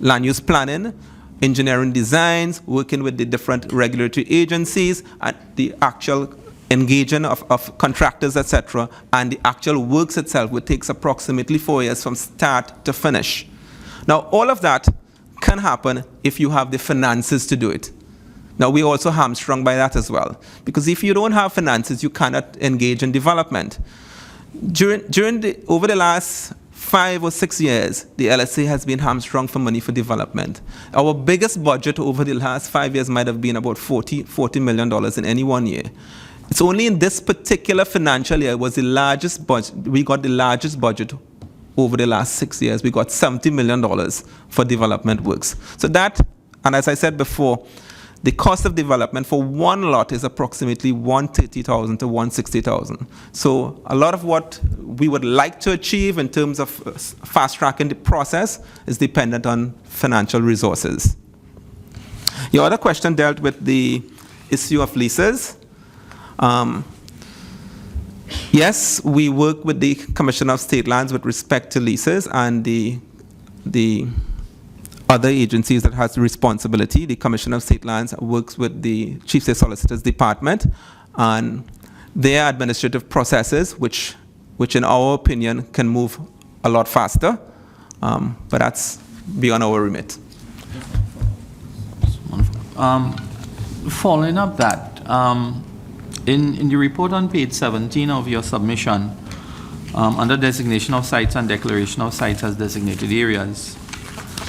land use planning, engineering designs, working with the different regulatory agencies, and the actual engaging of contractors, etc., and the actual works itself, which takes approximately 4 years from start to finish. Now, all of that can happen if you have the finances to do it. Now, we're also hamstrung by that as well, because if you don't have finances, you cannot engage in development. Over the last 5 or 6 years, the LSA has been hamstrung for money for development. Our biggest budget over the last 5 years might have been about $40 million in any 1 year. It's only in this particular financial year was the largest budget. We got the largest budget over the last 6 years. We got $70 million for development works. So that, and as I said before, the cost of development for one lot is approximately $130,000 to $160,000. So a lot of what we would like to achieve in terms of fast-tracking the process is dependent on financial resources. Your other question dealt with the issue of leases. Yes, we work with the Commissioner of State Lands with respect to leases and the other agencies that has the responsibility. The Commissioner of State Lands works with the Chief State Solicitor's Department and their administrative processes, which in our opinion can move a lot faster, but that's beyond our remit. Following up that, in the report on page 17 of your submission, under designation of sites and declaration of sites as designated areas,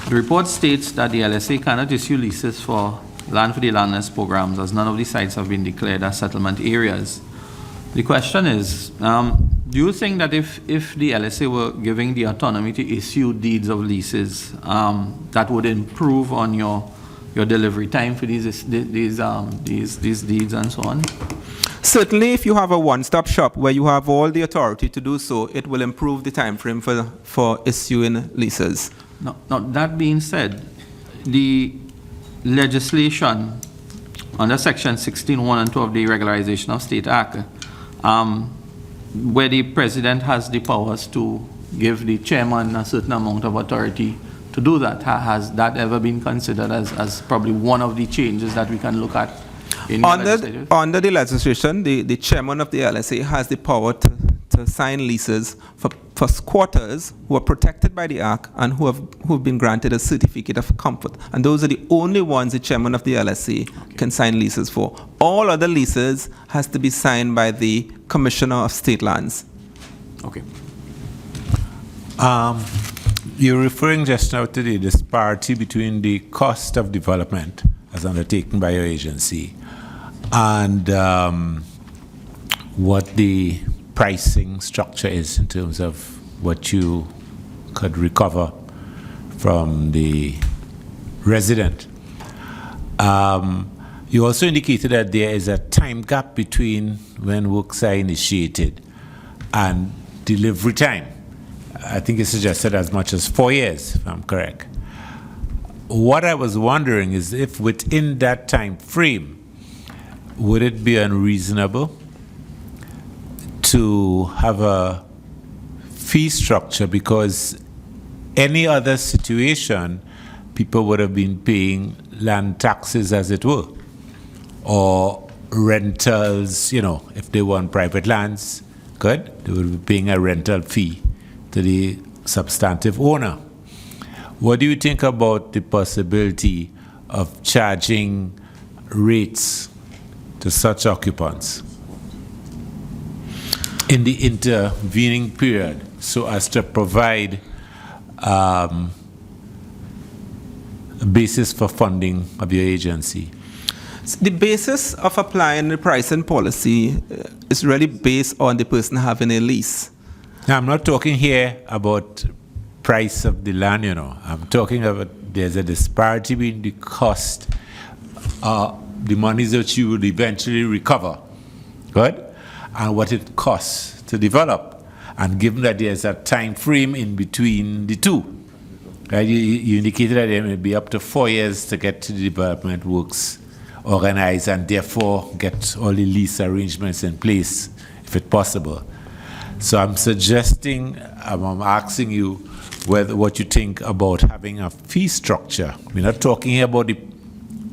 the report states that the LSA cannot issue leases for land for the landless programs as none of the sites have been declared as settlement areas. The question is, do you think that if the LSA were giving the autonomy to issue deeds of leases, that would improve on your delivery time for these deeds and so on? Certainly, if you have a one-stop shop where you have all the authority to do so, it will improve the time frame for issuing leases. Now, that being said, the legislation under Section 16(1) and 2 of the Regularization of State Act, where the President has the powers to give the chairman a certain amount of authority to do that, has that ever been considered as probably one of the changes that we can look at? Under the legislation, the chairman of the LSA has the power to sign leases for squatters who are protected by the Act and who have been granted a certificate of comfort. And those are the only ones the chairman of the LSA can sign leases for. All other leases has to be signed by the Commissioner of State Lands. Okay. You're referring just now to the disparity between the cost of development as undertaken by your agency and what the pricing structure is in terms of what you could recover from the resident. You also indicated that there is a time gap between when works are initiated and delivery time. I think you suggested as much as 4 years, if I'm correct. What I was wondering is if within that time frame, would it be unreasonable to have a fee structure, because any other situation, people would have been paying land taxes, as it were, or rentals, if they were on private lands, they would be paying a rental fee to the substantive owner. What do you think about the possibility of charging rates to such occupants in the intervening period so as to provide a basis for funding of your agency? The basis of applying the pricing policy is really based on the person having a lease. Now, I'm not talking here about price of the land, I'm talking about there's a disparity between the cost, the monies that you would eventually recover, good, and what it costs to develop. And given that there's a time frame in between the two, right? You indicated that it may be up to 4 years to get to the development works organized and therefore get all the lease arrangements in place, if it's possible. So I'm suggesting, I'm asking you what you think about having a fee structure. We're not talking here about the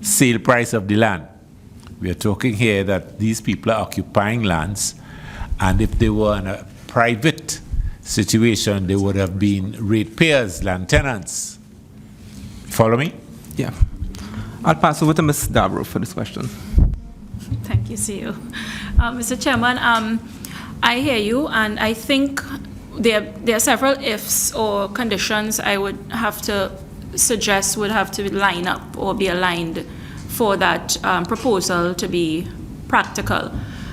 sale price of the land. We are talking here that these people are occupying lands, and if they were in a private situation, they would have been ratepayers, land tenants. Follow me? Yeah. I'll pass over to Ms. Dabro for this question. Thank you, CEO. Mr. Chairman, I hear you, and I think there are several ifs or conditions I would have to suggest would have to line up or be aligned for that proposal to be practical.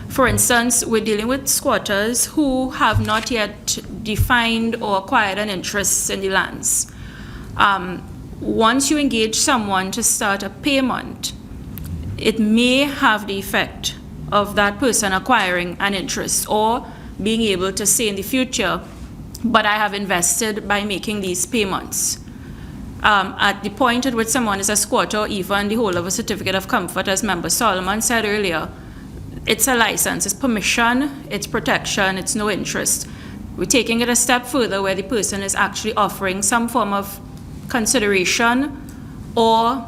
For instance, we're dealing with squatters who have not yet defined or acquired an interest in the lands. Once you engage someone to start a payment, it may have the effect of that person acquiring an interest or being able to say in the future, but I have invested by making these payments. At the point at which someone is a squatter, or even the whole of a certificate of comfort, as Member Solomon said earlier, it's a license, it's permission, it's protection, it's no interest. We're taking it a step further where the person is actually offering some form of consideration or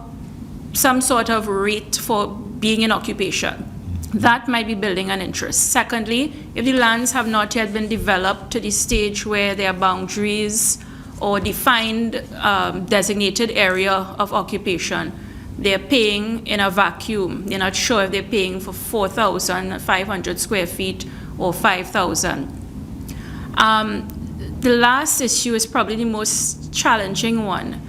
some sort of rate for being in occupation. That might be building an interest. Secondly, if the lands have not yet been developed to the stage where there are boundaries or defined designated area of occupation, they're paying in a vacuum. They're not sure if they're paying for 4,500 square feet or 5,000. The last issue is probably the most challenging one.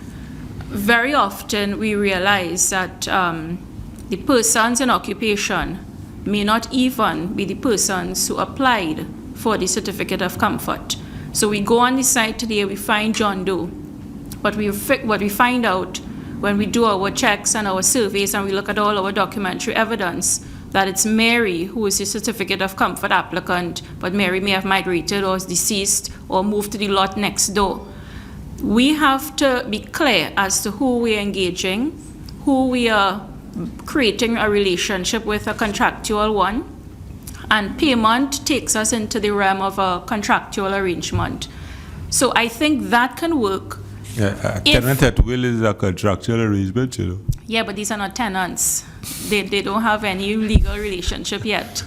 Very often we realize that the persons in occupation may not even be the persons who applied for the certificate of comfort. So we go on the site today, we find John Doe, but what we find out when we do our checks and our surveys and we look at all our documentary evidence, that it's Mary who is the certificate of comfort applicant, but Mary may have migrated or is deceased or moved to the lot next door. We have to be clear as to who we are engaging, who we are creating a relationship with, a contractual one, and payment takes us into the realm of a contractual arrangement. So I think that can work. Yeah, tenant at will is a contractual arrangement, Yeah, but these are not tenants. They don't have any legal relationship yet.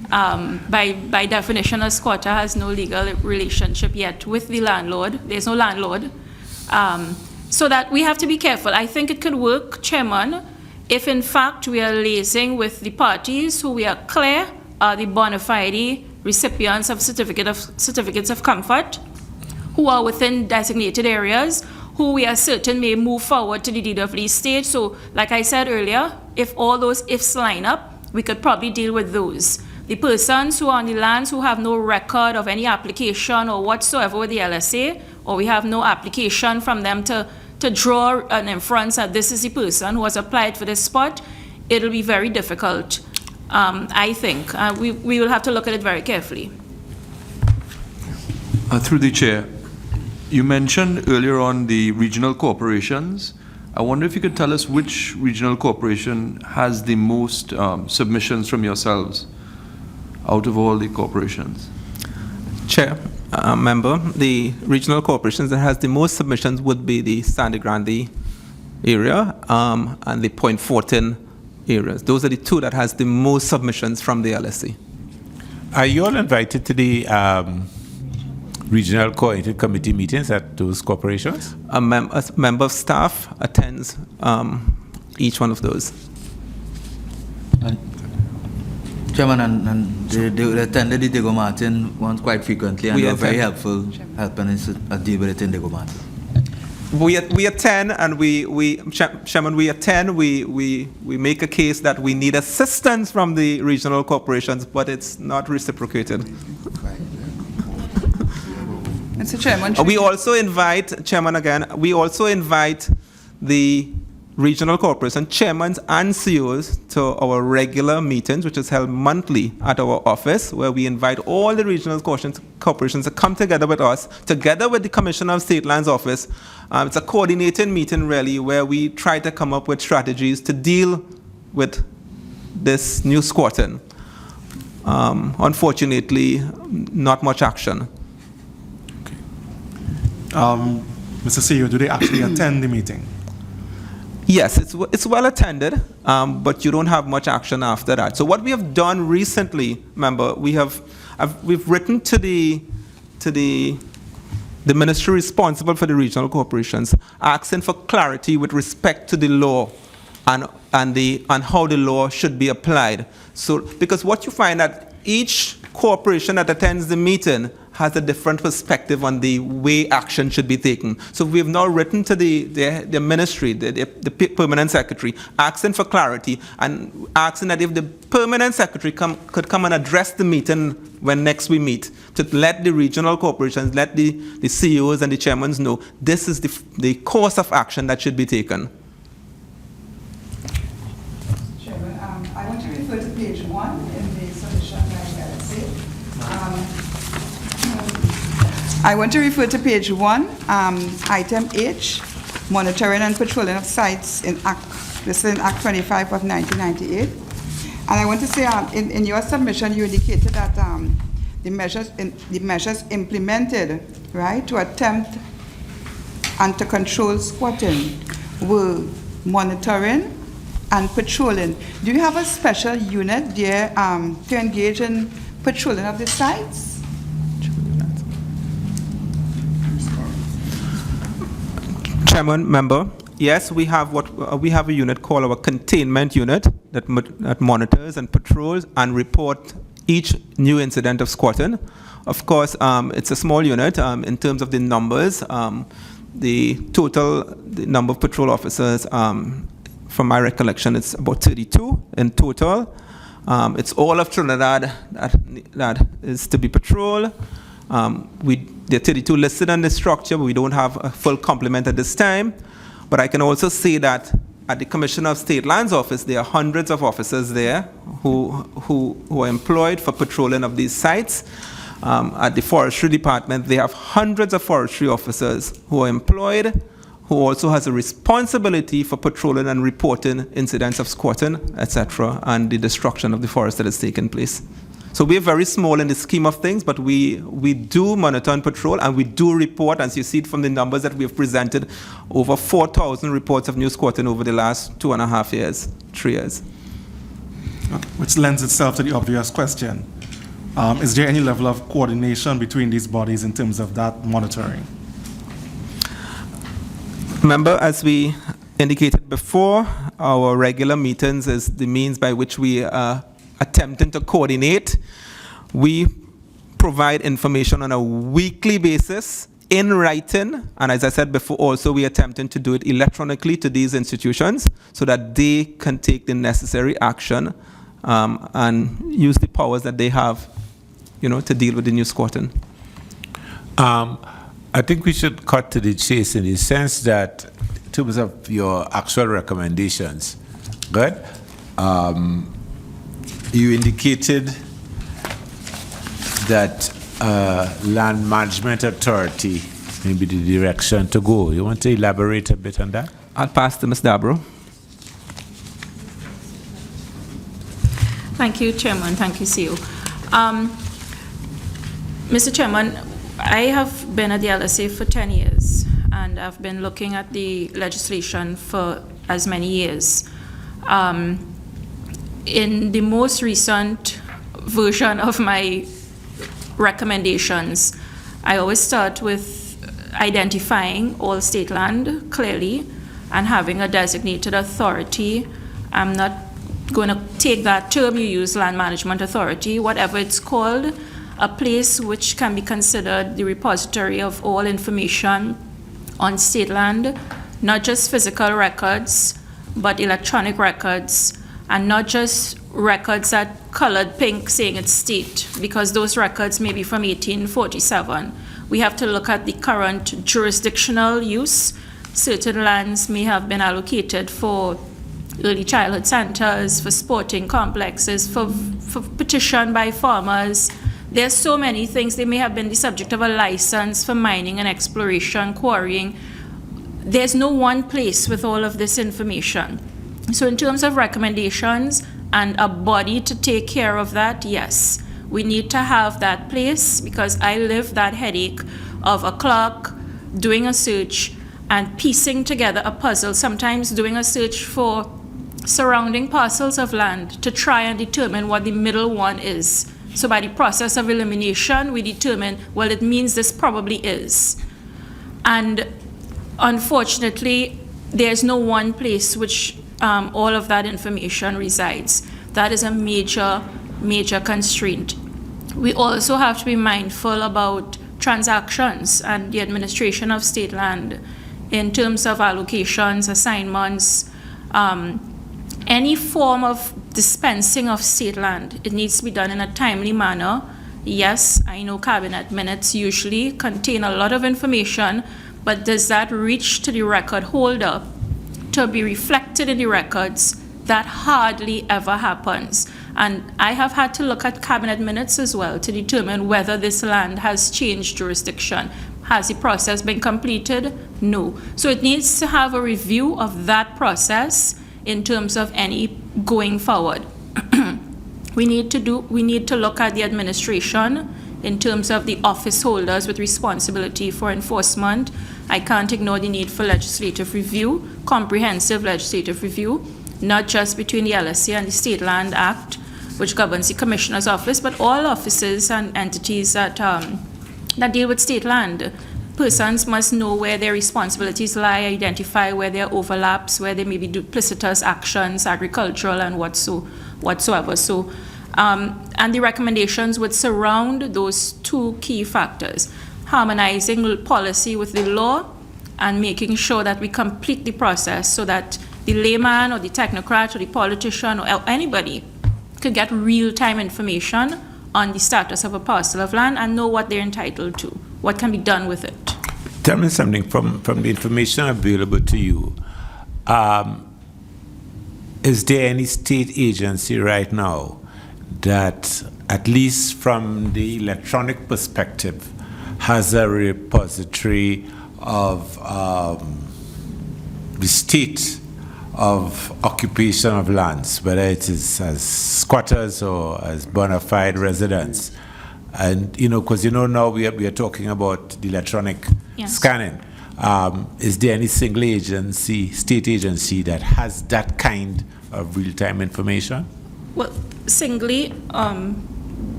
By definition, a squatter has no legal relationship yet with the landlord. There's no landlord. So that we have to be careful. I think it could work, Chairman, if in fact we are liaising with the parties who we are clear are the bona fide recipients of certificates of comfort, who are within designated areas, who we are certain may move forward to the deed of lease stage. So, like I said earlier, if all those ifs line up, we could probably deal with those. The persons who are on the lands who have no record of any application or whatsoever with the LSA, or we have no application from them to draw an inference that this is the person who has applied for this spot, it'll be very difficult, I think. We will have to look at it very carefully. Through the chair, you mentioned earlier on the regional corporations. I wonder if you could tell us which regional corporation has the most submissions from yourselves out of all the corporations? Chair, member, the regional corporations that has the most submissions would be the Sandy Grande area and the Point Fortin areas. Those are the two that has the most submissions from the LSA. Are you all invited to the regional coordinated committee meetings at those corporations? A member of staff attends each one of those. Chairman, and they attended the Diego Martin once quite frequently, and they were very helpful helping us deal with it in Diego Martin. We attend, and Chairman, we attend. We make a case that we need assistance from the regional corporations, but it's not reciprocated. Mr. Chairman, We also invite, Chairman, again, we also invite the regional corporation chairmans and CEOs to our regular meetings, which is held monthly at our office, where we invite all the regional corporations to come together with us, together with the Commissioner of State Lands Office. It's a coordinated meeting, really, where we try to come up with strategies to deal with this new squatting. Unfortunately, not much action. Mr. CEO, do they actually attend the meeting? Yes, it's well attended, but you don't have much action after that. So what we have done recently, remember, we've written to the ministry responsible for the regional corporations, asking for clarity with respect to the law and how the law should be applied. So because what you find that each corporation that attends the meeting has a different perspective on the way action should be taken. So we have now written to the ministry, the permanent secretary, asking for clarity and asking that if the permanent secretary could come and address the meeting when next we meet, to let the regional corporations, let the CEOs and the chairmans know this is the course of action that should be taken. Chairman, I want to refer to page 1 in the submission by the LSA. I want to refer to page 1, item H, monitoring and patrolling of sites in Act, this is in Act 25 of 1998. And I want to say, in your submission, you indicated that the measures implemented, right, to attempt and to control squatting were monitoring and patrolling. Do you have a special unit there to engage in patrolling of the sites? Chairman, member, yes, we have a unit called our containment unit that monitors and patrols and report each new incident of squatting. Of course, it's a small unit in terms of the numbers. The number of patrol officers, from my recollection, it's about 32 in total. It's all of Trinidad that is to be patrolled. There are 32 listed on the structure, but we don't have a full complement at this time. But I can also say that at the Commissioner of State Lands Office, there are hundreds of officers there who are employed for patrolling of these sites. At the Forestry Department, they have hundreds of forestry officers who are employed, who also has a responsibility for patrolling and reporting incidents of squatting, etc., and the destruction of the forest that is taking place. So we are very small in the scheme of things, but we do monitor and patrol, and we do report, as you see it from the numbers that we have presented, over 4,000 reports of new squatting over the last 2.5 years, 3 years. Which lends itself to the obvious question. Is there any level of coordination between these bodies in terms of that monitoring? Remember, as we indicated before, our regular meetings is the means by which we are attempting to coordinate. We provide information on a weekly basis in writing, and as I said before, also we are attempting to do it electronically to these institutions so that they can take the necessary action and use the powers that they have, to deal with the new squatting. I think we should cut to the chase in the sense that, in terms of your actual recommendations, good? You indicated that Land Management Authority may be the direction to go. You want to elaborate a bit on that? I'll pass to Ms. Dabro. Thank you, Chairman. Thank you, CEO. Mr. Chairman, I have been at the LSA for 10 years, and I've been looking at the legislation for as many years. In the most recent version of my recommendations, I always start with identifying all state land clearly and having a designated authority. I'm not going to take that term you use, Land Management Authority, whatever it's called, a place which can be considered the repository of all information on state land, not just physical records, but electronic records, and not just records that colored pink saying it's state, because those records may be from 1847. We have to look at the current jurisdictional use. Certain lands may have been allocated for early childhood centers, for sporting complexes, for petition by farmers. There's so many things. They may have been the subject of a license for mining and exploration, quarrying. There's no one place with all of this information. So in terms of recommendations and a body to take care of that, yes, we need to have that place, because I live that headache of a clerk doing a search and piecing together a puzzle, sometimes doing a search for surrounding parcels of land to try and determine what the middle one is. So by the process of elimination, we determine, well, it means this probably is. And unfortunately, there's no one place which all of that information resides. That is a major, major constraint. We also have to be mindful about transactions and the administration of state land in terms of allocations, assignments, any form of dispensing of state land. It needs to be done in a timely manner. Yes, I know cabinet minutes usually contain a lot of information, but does that reach to the record holder to be reflected in the records? That hardly ever happens. And I have had to look at cabinet minutes as well to determine whether this land has changed jurisdiction. Has the process been completed? No. So it needs to have a review of that process in terms of any going forward. We need to look at the administration in terms of the office holders with responsibility for enforcement. I can't ignore the need for legislative review, comprehensive legislative review, not just between the LSA and the State Land Act, which governs the Commissioner's Office, but all offices and entities that deal with state land. Persons must know where their responsibilities lie, identify where there are overlaps, where there may be duplicitous actions, agricultural and whatsoever. So, and the recommendations would surround those two key factors: harmonizing policy with the law and making sure that we complete the process so that the layman or the technocrat or the politician or anybody could get real-time information on the status of a parcel of land and know what they're entitled to, what can be done with it. Tell me something from the information available to you. Is there any state agency right now that, at least from the electronic perspective, has a repository of the state of occupation of lands, whether it is as squatters or as bona fide residents? And, because now we are talking about the electronic scanning. Is there any single agency, state agency, that has that kind of real-time information? Well, singly,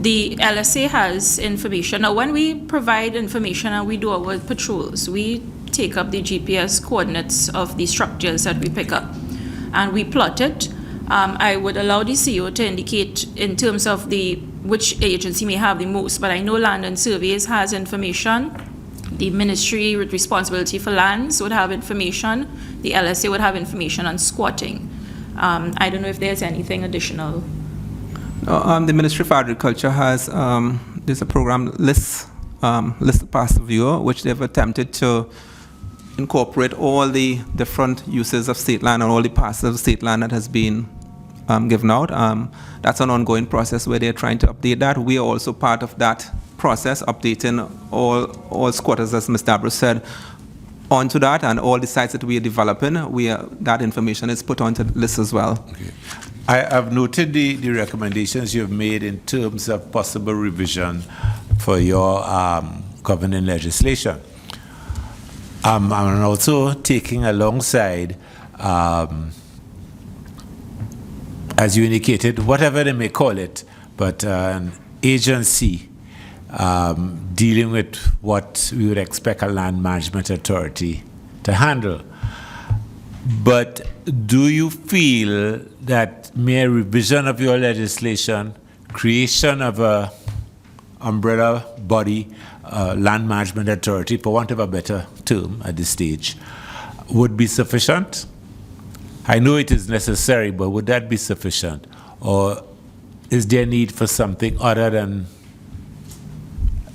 the LSA has information. Now, when we provide information and we do our patrols, we take up the GPS coordinates of the structures that we pick up, and we plot it. I would allow the CEO to indicate in terms of which agency may have the most, but I know Land and Surveys has information. The Ministry with responsibility for lands would have information. The LSA would have information on squatting. I don't know if there's anything additional. The Ministry of Agriculture has there's a program, list ParlView, which they've attempted to incorporate all the different uses of state land and all the parcels of state land that has been given out. That's an ongoing process where they're trying to update that. We are also part of that process, updating all squatters, as Ms. Dabra said, onto that, and all the sites that we are developing, that information is put onto the list as well. Okay. I've noted the recommendations you've made in terms of possible revision for your governing legislation. I'm also taking alongside, as you indicated, whatever they may call it, but an agency dealing with what we would expect a land management authority to handle. But do you feel that mere revision of your legislation, creation of a umbrella body, land management authority, for want of a better term at this stage, would be sufficient? I know it is necessary, but would that be sufficient? Or is there need for something other than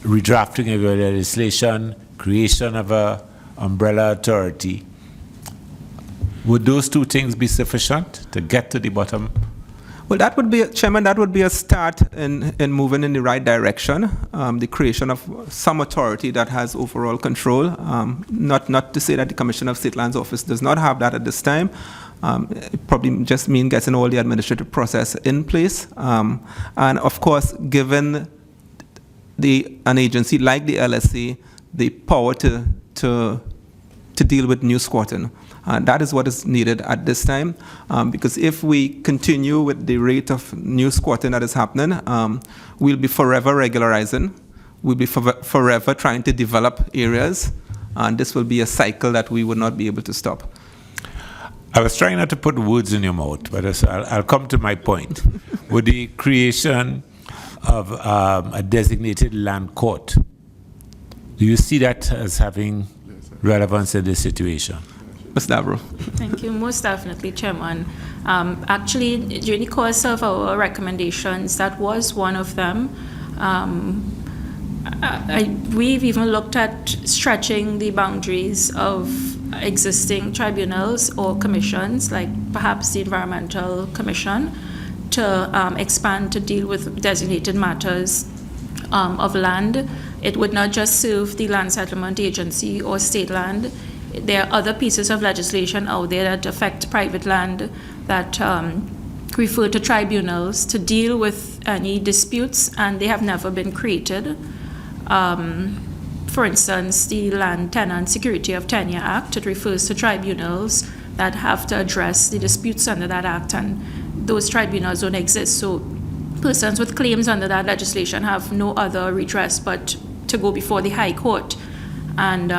redrafting of your legislation, creation of an umbrella authority? Would those two things be sufficient to get to the bottom? Well, that would be, Chairman, that would be a start in moving in the right direction, the creation of some authority that has overall control. Not to say that the Commissioner of State Lands Office does not have that at this time. It probably just means getting all the administrative process in place. And of course, given an agency like the LSA the power to deal with new squatting. That is what is needed at this time, because if we continue with the rate of new squatting that is happening, we'll be forever regularizing. We'll be forever trying to develop areas, and this will be a cycle that we would not be able to stop. I was trying not to put words in your mouth, but I'll come to my point. With the creation of a designated land court, do you see that as having relevance in this situation? Ms. Davro. Thank you. Most definitely, Chairman. Actually, during the course of our recommendations, that was one of them. We've even looked at stretching the boundaries of existing tribunals or commissions, like perhaps the Environmental Commission, to expand to deal with designated matters of land. It would not just serve the Land Settlement Agency or state land. There are other pieces of legislation out there that affect private land that refer to tribunals to deal with any disputes, and they have never been created. For instance, the Land Tenant Security of Tenure Act, it refers to tribunals that have to address the disputes under that act, and those tribunals don't exist. So persons with claims under that legislation have no other redress but to go before the High Court. And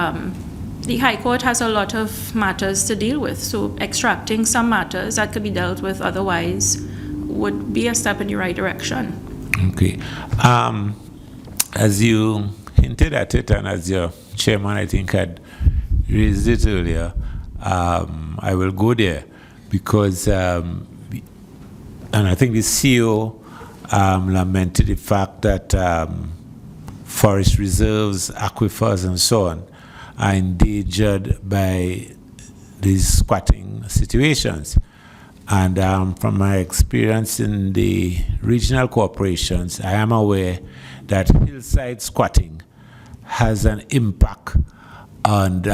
the High Court has a lot of matters to deal with, so extracting some matters that could be dealt with otherwise would be a step in the right direction. Okay. As you hinted at it, and as your chairman, I think, had raised it earlier, I will go there because, and I think the CEO lamented the fact that forest reserves, aquifers, and so on are endangered by these squatting situations. And from my experience in the regional corporations, I am aware that hillside squatting has an impact on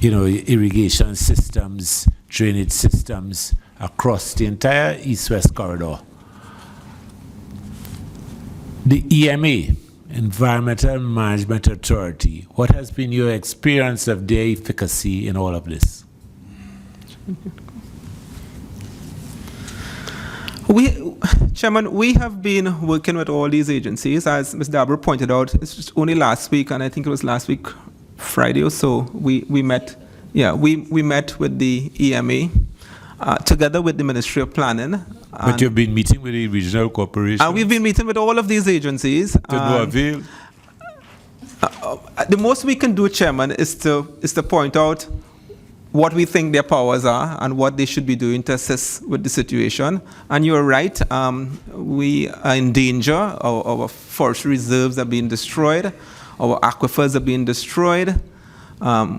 irrigation systems, drainage systems across the entire east-west corridor. The EMA, Environmental Management Authority, what has been your experience of their efficacy in all of this? Chairman, we have been working with all these agencies. As Ms. Dabra pointed out, it's just only last week, and I think it was last week, Friday or so, we met. Yeah, we met with the EMA together with the Ministry of Planning. But you've been meeting with the regional corporations? And we've been meeting with all of these agencies. To no avail? The most we can do, Chairman, is to point out what we think their powers are and what they should be doing to assist with the situation. And you're right, we are in danger. Our forest reserves are being destroyed. Our aquifers are being destroyed.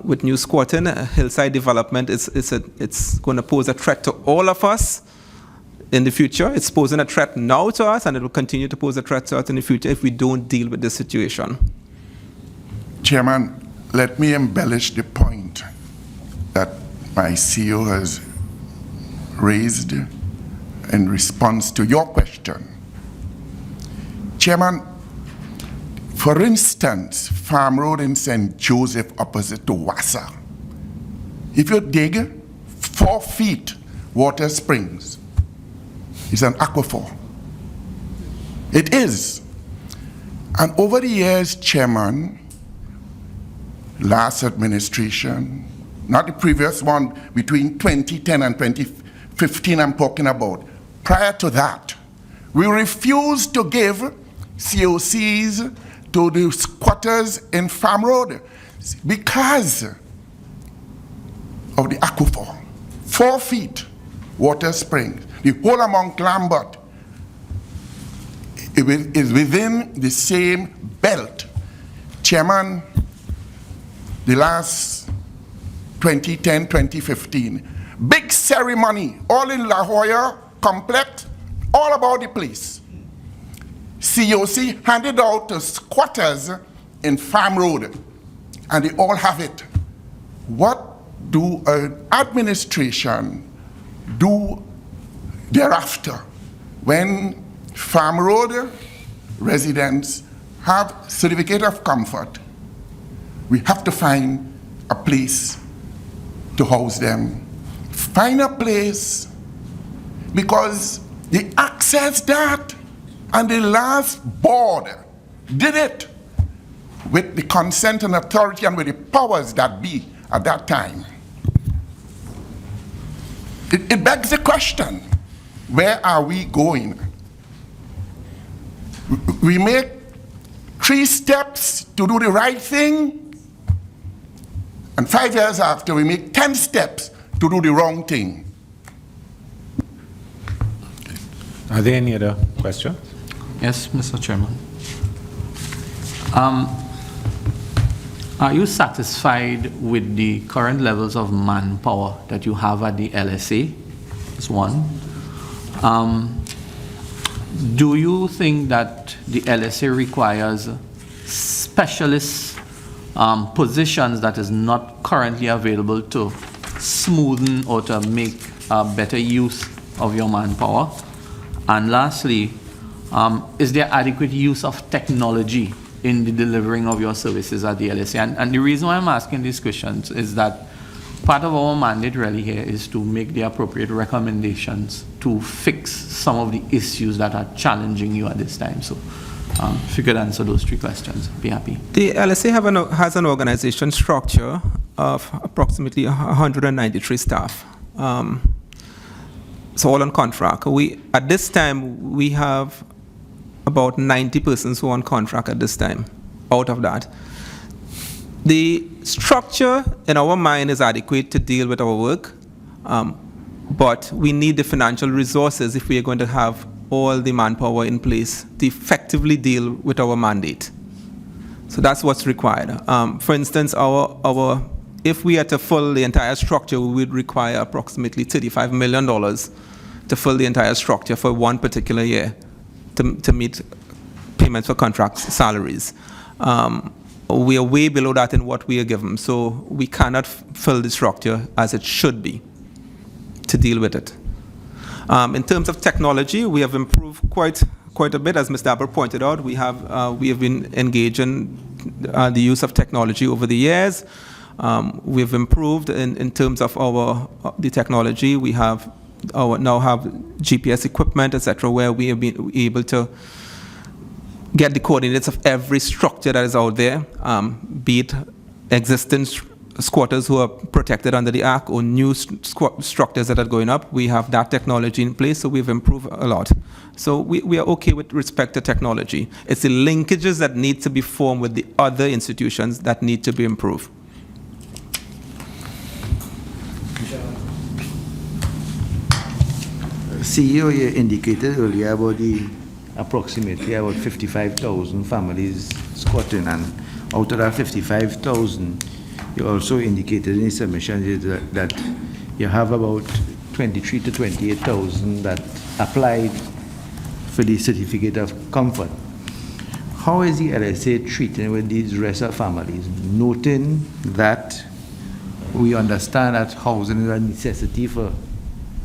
With new squatting, hillside development, it's going to pose a threat to all of us in the future. It's posing a threat now to us, and it will continue to pose a threat to us in the future if we don't deal with this situation. Chairman, let me embellish the point that my CEO has raised in response to your question. Chairman, for instance, Farm Road in St. Joseph opposite to Wassa, if you dig 4 feet, water springs. It's an aquifer. It is. And over the years, Chairman, last administration, not the previous one, between 2010 and 2015 I'm talking about, prior to that, we refused to give COCs to the squatters in Farm Road because of the aquifer. 4 feet water springs. The whole of Mount Lambert is within the same belt. Chairman, the last 2010, 2015, big ceremony, all in La Jolla complex, all about the place. COC handed out to squatters in Farm Road, and they all have it. What do an administration do thereafter when Farm Road residents have certificate of comfort? We have to find a place to house them. Find a place, because they accessed that, and the last board did it with the consent and authority and with the powers that be at that time. It begs the question, where are we going? We make 3 steps to do the right thing, and 5 years after we make 10 steps to do the wrong thing. Are there any other questions? Yes, Mr. Chairman. Are you satisfied with the current levels of manpower that you have at the LSA? That's one. Do you think that the LSA requires specialist positions that is not currently available to smoothen or to make better use of your manpower? And lastly, is there adequate use of technology in the delivering of your services at the LSA? And the reason why I'm asking these questions is that part of our mandate really here is to make the appropriate recommendations to fix some of the issues that are challenging you at this time. So if you could answer those 3 questions, I'd be happy. The LSA has an organization structure of approximately 193 staff. So all on contract. At this time, we have about 90 persons who are on contract at this time. Out of that, the structure in our mind is adequate to deal with our work, but we need the financial resources if we are going to have all the manpower in place to effectively deal with our mandate. So that's what's required. For instance, if we had to fill the entire structure, we would require approximately $35 million to fill the entire structure for one particular year to meet payments for contract salaries. We are way below that in what we are given, so we cannot fill the structure as it should be to deal with it. In terms of technology, we have improved quite a bit. As Ms. Dabber pointed out, we have been engaging the use of technology over the years. We have improved in terms of the technology. We have now have GPS equipment, etc., where we have been able to get the coordinates of every structure that is out there, be it existing squatters who are protected under the Act or new structures that are going up. We have that technology in place, so we've improved a lot. So we are okay with respect to technology. It's the linkages that need to be formed with the other institutions that need to be improved. CEO, you indicated earlier about approximately about 55,000 families squatting, and out of that 55,000, you also indicated in the submission that you have about 23 to 28,000 that applied for the certificate of comfort. How is the LSA treating with these rest of families, noting that we understand that housing is a necessity for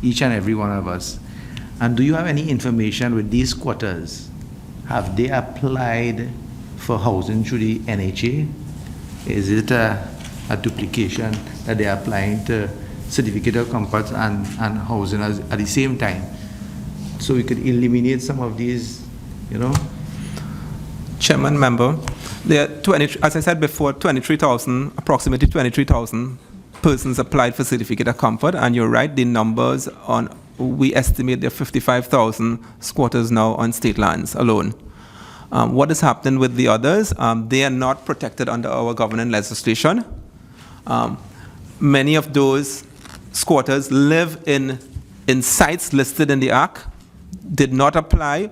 each and every one of us? And do you have any information with these squatters? Have they applied for housing through the NHA? Is it a duplication that they're applying to certificate of comfort and housing at the same time? So we could eliminate some of these, Chairman, member, there are as I said before, approximately 23,000 persons applied for certificate of comfort, and you're right, the numbers we estimate there are 55,000 squatters now on state lands alone. What is happening with the others? They are not protected under our governing legislation. Many of those squatters live in sites listed in the Act, did not apply,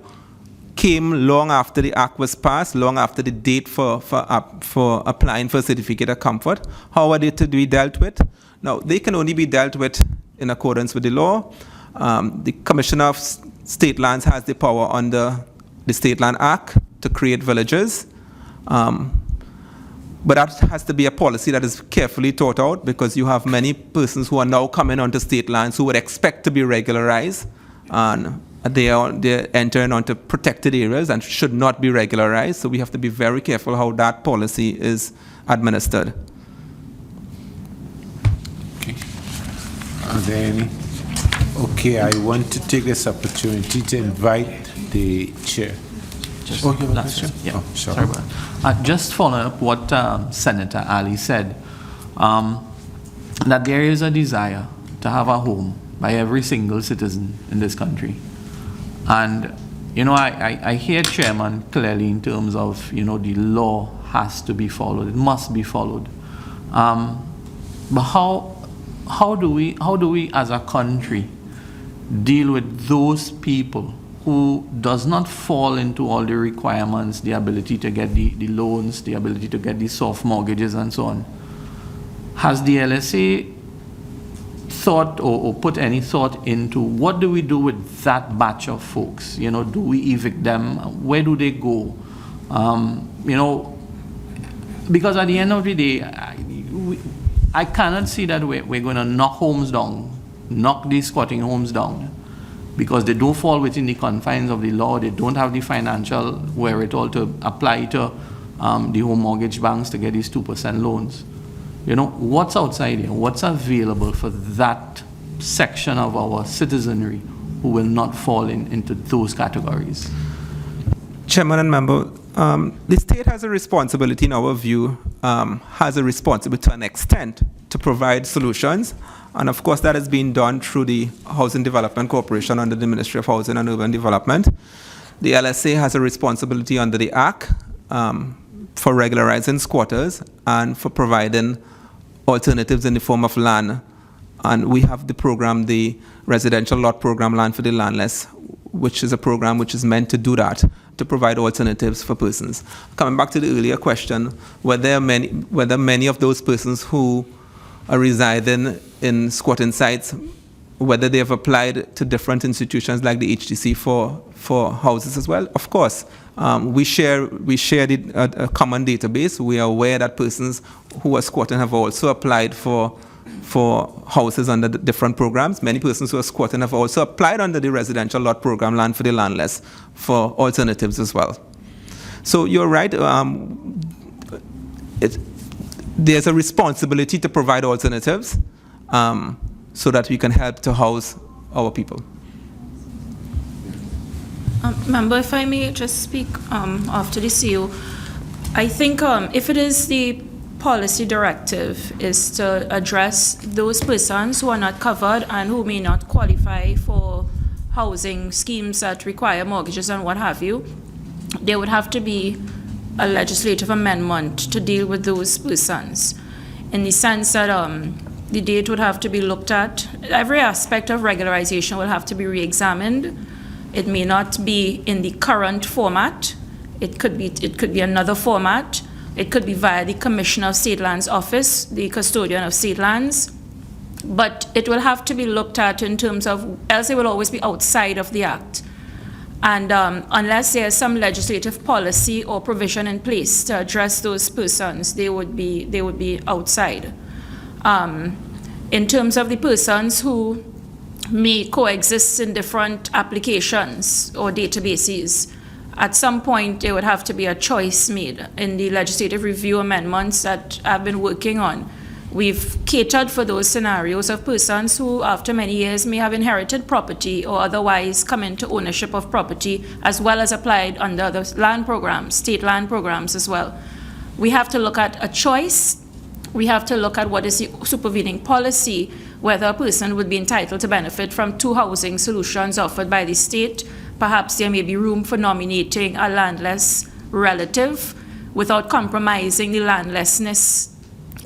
came long after the Act was passed, long after the date for applying for a certificate of comfort. How are they to be dealt with? Now, they can only be dealt with in accordance with the law. The Commissioner of State Lands has the power under the State Land Act to create villages. But that has to be a policy that is carefully thought out, because you have many persons who are now coming onto state lands who would expect to be regularized, and they're entering onto protected areas and should not be regularized. So we have to be very careful how that policy is administered. Okay. Are there any? Okay, I want to take this opportunity to invite the chair. Just you have a last question? question. Yeah. Oh, sure. Sorry about that. Just following up what Senator Ali said, that there is a desire to have a home by every single citizen in this country. And, you know, I hear Chairman clearly in terms of, you know, the law has to be followed. It must be followed. But how do we as a country deal with those people who does not fall into all the requirements, the ability to get the loans, the ability to get the soft mortgages and so on? Has the LSA thought or put any thought into what do we do with that batch of folks? You know, do we evict them? Where do they go? You know, because at the end of the day, I cannot see that we're going to knock homes down, knock these squatting homes down, because they don't fall within the confines of the law. They don't have the financial wherewithal to apply to the home mortgage banks to get these 2% loans. You know, what's outside here? What's available for that section of our citizenry who will not fall into those categories? Chairman and member, the state has a responsibility, in our view, has a responsibility to an extent to provide solutions. And of course, that has been done through the Housing Development Corporation under the Ministry of Housing and Urban Development. The LSA has a responsibility under the Act for regularizing squatters and for providing alternatives in the form of land. And we have the program, the Residential Lot Program, Land for the Landless, which is a program which is meant to do that, to provide alternatives for persons. Coming back to the earlier question, whether many of those persons who are residing in squatting sites, whether they have applied to different institutions like the HDC for houses as well. Of course, we share a common database. We are aware that persons who are squatting have also applied for houses under the different programs. Many persons who are squatting have also applied under the Residential Lot Program, Land for the Landless, for alternatives as well. So you're right. There's a responsibility to provide alternatives so that we can help to house our people. Member, if I may just speak after the CEO, I think if it is the policy directive is to address those persons who are not covered and who may not qualify for housing schemes that require mortgages and what have you, there would have to be a legislative amendment to deal with those persons, in the sense that the date would have to be looked at. Every aspect of regularization will have to be re-examined. It may not be in the current format. It could be another format. It could be via the Commissioner of State Lands Office, the custodian of state lands. But it will have to be looked at in terms of, else it will always be outside of the Act. And unless there's some legislative policy or provision in place to address those persons, they would be outside. In terms of the persons who may coexist in different applications or databases, at some point there would have to be a choice made. In the legislative review amendments that I've been working on, we've catered for those scenarios of persons who, after many years, may have inherited property or otherwise come into ownership of property, as well as applied under the land programs, state land programs as well. We have to look at a choice. We have to look at what is the supervening policy, whether a person would be entitled to benefit from 2 housing solutions offered by the state. Perhaps there may be room for nominating a landless relative without compromising the landlessness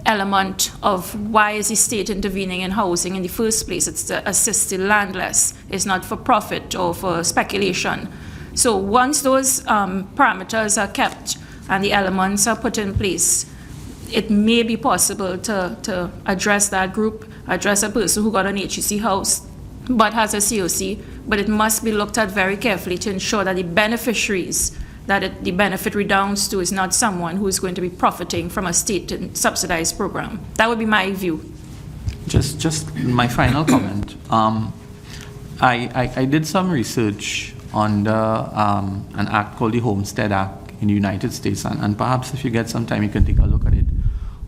element of why is the state intervening in housing in the first place. It's to assist the landless. It's not for profit or for speculation. So once those parameters are kept and the elements are put in place, it may be possible to address that group, address a person who got an HEC house but has a COC, but it must be looked at very carefully to ensure that the beneficiaries the benefit redounds to is not someone who is going to be profiting from a state-subsidized program. That would be my view. Just my final comment. I did some research on an act called the Homestead Act in the United States, and perhaps if you get some time you can take a look at it,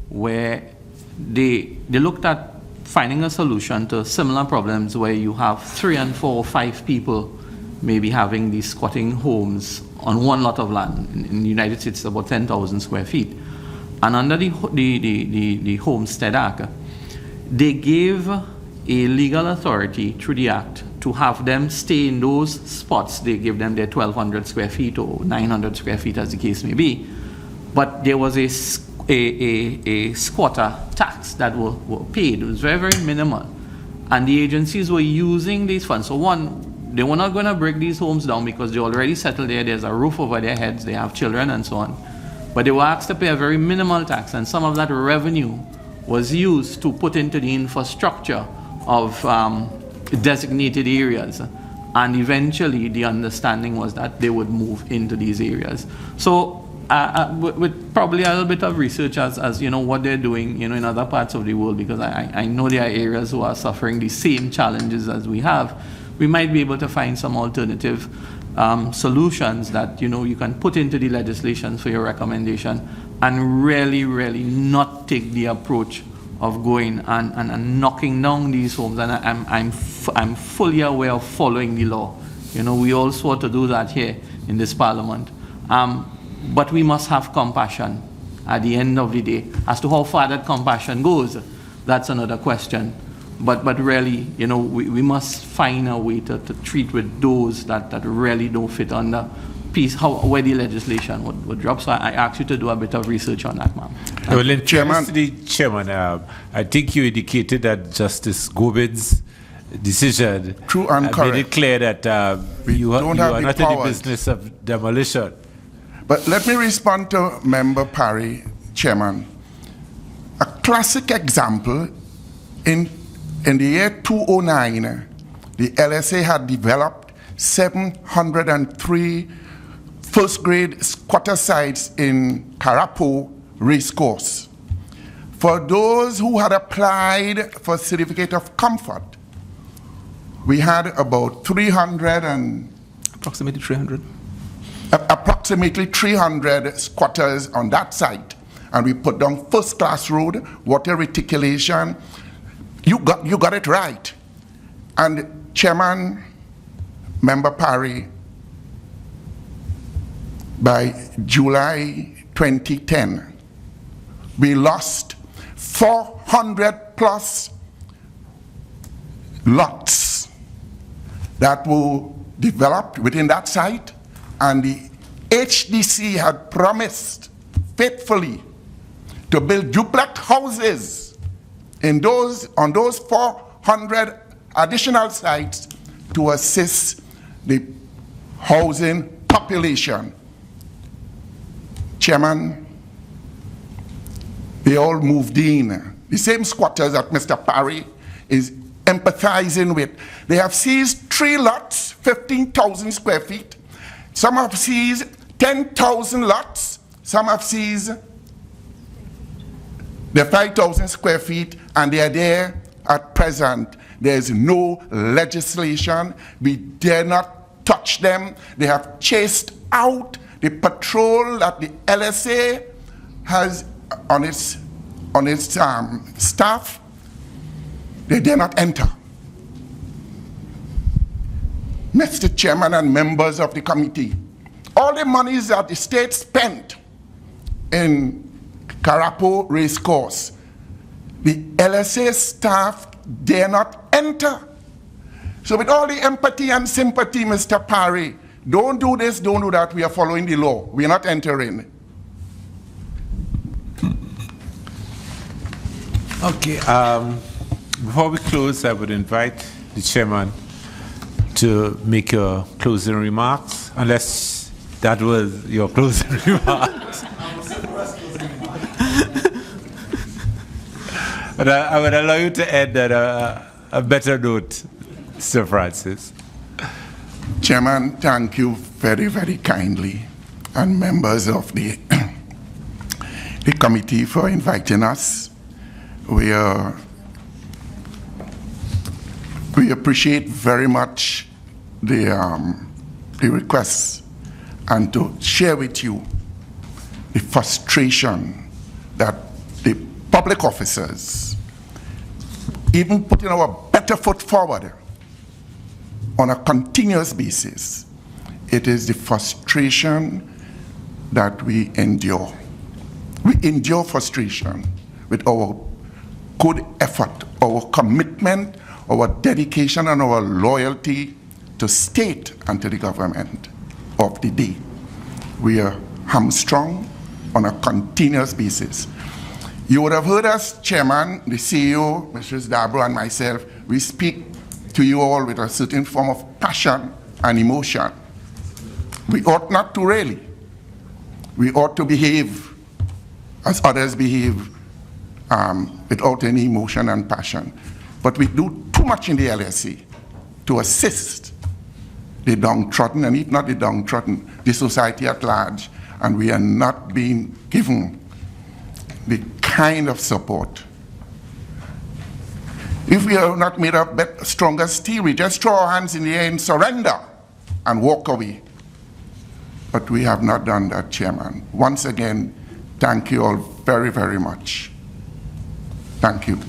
where they looked at finding a solution to similar problems where you have 3 and 4 or 5 people maybe having these squatting homes on one lot of land. In the United States, it's about 10,000 square feet. And under the Homestead Act, they gave a legal authority through the Act to have them stay in those spots. They give them their 1,200 square feet or 900 square feet, as the case may be. But there was a squatter tax that were paid. It was very, very minimal. And the agencies were using these funds. So one, they were not going to break these homes down because they already settled there. There's a roof over their heads. They have children and so on. But they were asked to pay a very minimal tax, and some of that revenue was used to put into the infrastructure of designated areas. And eventually, the understanding was that they would move into these areas. So with probably a little bit of research as you know what they're doing in other parts of the world, because I know there are areas who are suffering the same challenges as we have, we might be able to find some alternative solutions that you can put into the legislation for your recommendation, and really not take the approach of going and knocking down these homes. And I'm fully aware of following the law. We all swore to do that here in this parliament. But we must have compassion at the end of the day. As to how far that compassion goes, that's another question. But really, we must find a way to treat with those that really don't fit under where the legislation would drop. So I ask you to do a bit of research on that, ma'am. Well, in Chairman, I think you indicated that Justice Gobin's decision made it clear that you are not in the business of demolition. But let me respond to Member Parry, Chairman. A classic example, in the year 2009, the LSA had developed 703 first-grade squatter sites in Carapo Racecourse. For those who had applied for certificate of comfort, we had about 300 and... Approximately 300. Approximately 300 squatters on that site. And we put down first-class road, water reticulation. You got it right. And Chairman, Member Parry, by July 2010, we lost 400 plus lots that were developed within that site, and the HDC had promised faithfully to build duplex houses on those 400 additional sites to assist the housing population. Chairman, they all moved in. The same squatters that Mr. Parry is empathizing with. They have seized 3 lots, 15,000 square feet. Some have seized 10,000 lots. Some have seized the 5,000 square feet, and they are there at present. There's no legislation. We dare not touch them. They have chased out the patrol that the LSA has on its staff. They dare not enter. Mr. Chairman and members of the committee, all the monies that the state spent in Carapo Racecourse, the LSA staff dare not enter. So with all the empathy and sympathy, Mr. Parry, don't do this, don't do that, we are following the law. We are not entering. Okay, before we close, I would invite the chairman to make your closing remarks, unless that was your closing remarks. But I would allow you to add that a better note, Sir Francis. Chairman, thank you very, very kindly, and members of the, the committee for inviting us. We appreciate very much the requests and to share with you the frustration that the public officers, even putting our better foot forward on a continuous basis, it is the frustration that we endure. We endure frustration with our good effort, our commitment, our dedication, and our loyalty to state and to the government of the day. We are hamstrung on a continuous basis. You would have heard us, Chairman, the CEO, Mrs. Dabro, and myself, we speak to you all with a certain form of passion and emotion. We ought not to really. We ought to behave as others behave without any emotion and passion. But we do too much in the LSA to assist the downtrodden, and if not the downtrodden, the society at large, and we are not being given the kind of support. If we are not made of stronger steel, we just throw our hands in the air and surrender and walk away. But we have not done that, Chairman. Once again, thank you all very, very much. Thank you.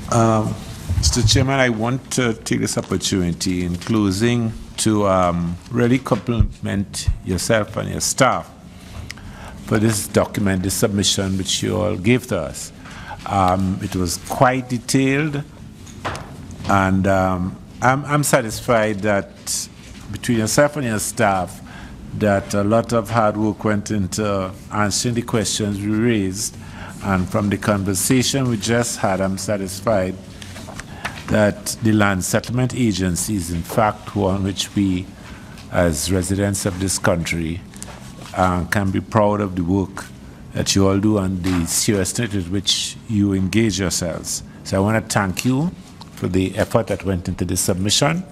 Mr. Chairman, I want to take this opportunity in closing to really compliment yourself and your staff for this document, this submission which you all gave to us. It was quite detailed, and I'm satisfied that between yourself and your staff that a lot of hard work went into answering the questions we raised, and from the conversation we just had, I'm satisfied that the Land Settlement Agency is in fact one which we, as residents of this country, can be proud of the work that you all do and the seriousness with which you engage yourselves. So I want to thank you for the effort that went into this submission,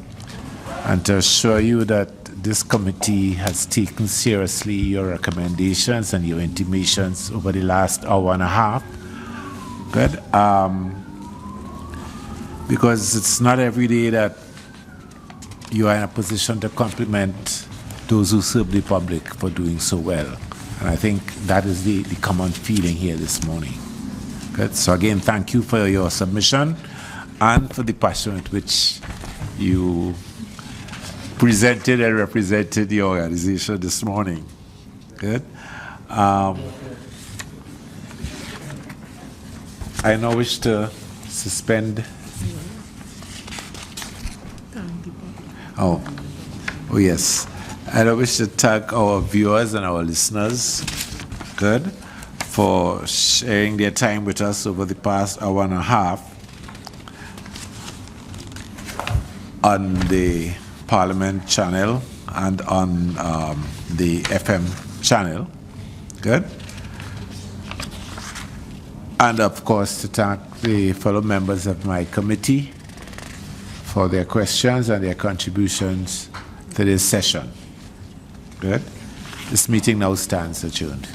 and to assure you that this committee has taken seriously your recommendations and your intimations over the last hour and a half. Good. Because it's not every day that you are in a position to compliment those who serve the public for doing so well. And I think that is the common feeling here this morning. Good. So again, thank you for your submission and for the passion with which you presented and represented the organization this morning. Good. I now wish to suspend. Oh yes. I wish to thank our viewers and our listeners, good, for sharing their time with us over the past hour and a half on the Parliament channel and on the FM channel, good. And of course to thank the fellow members of my committee for their questions and their contributions to this session. Good. This meeting now stands adjourned.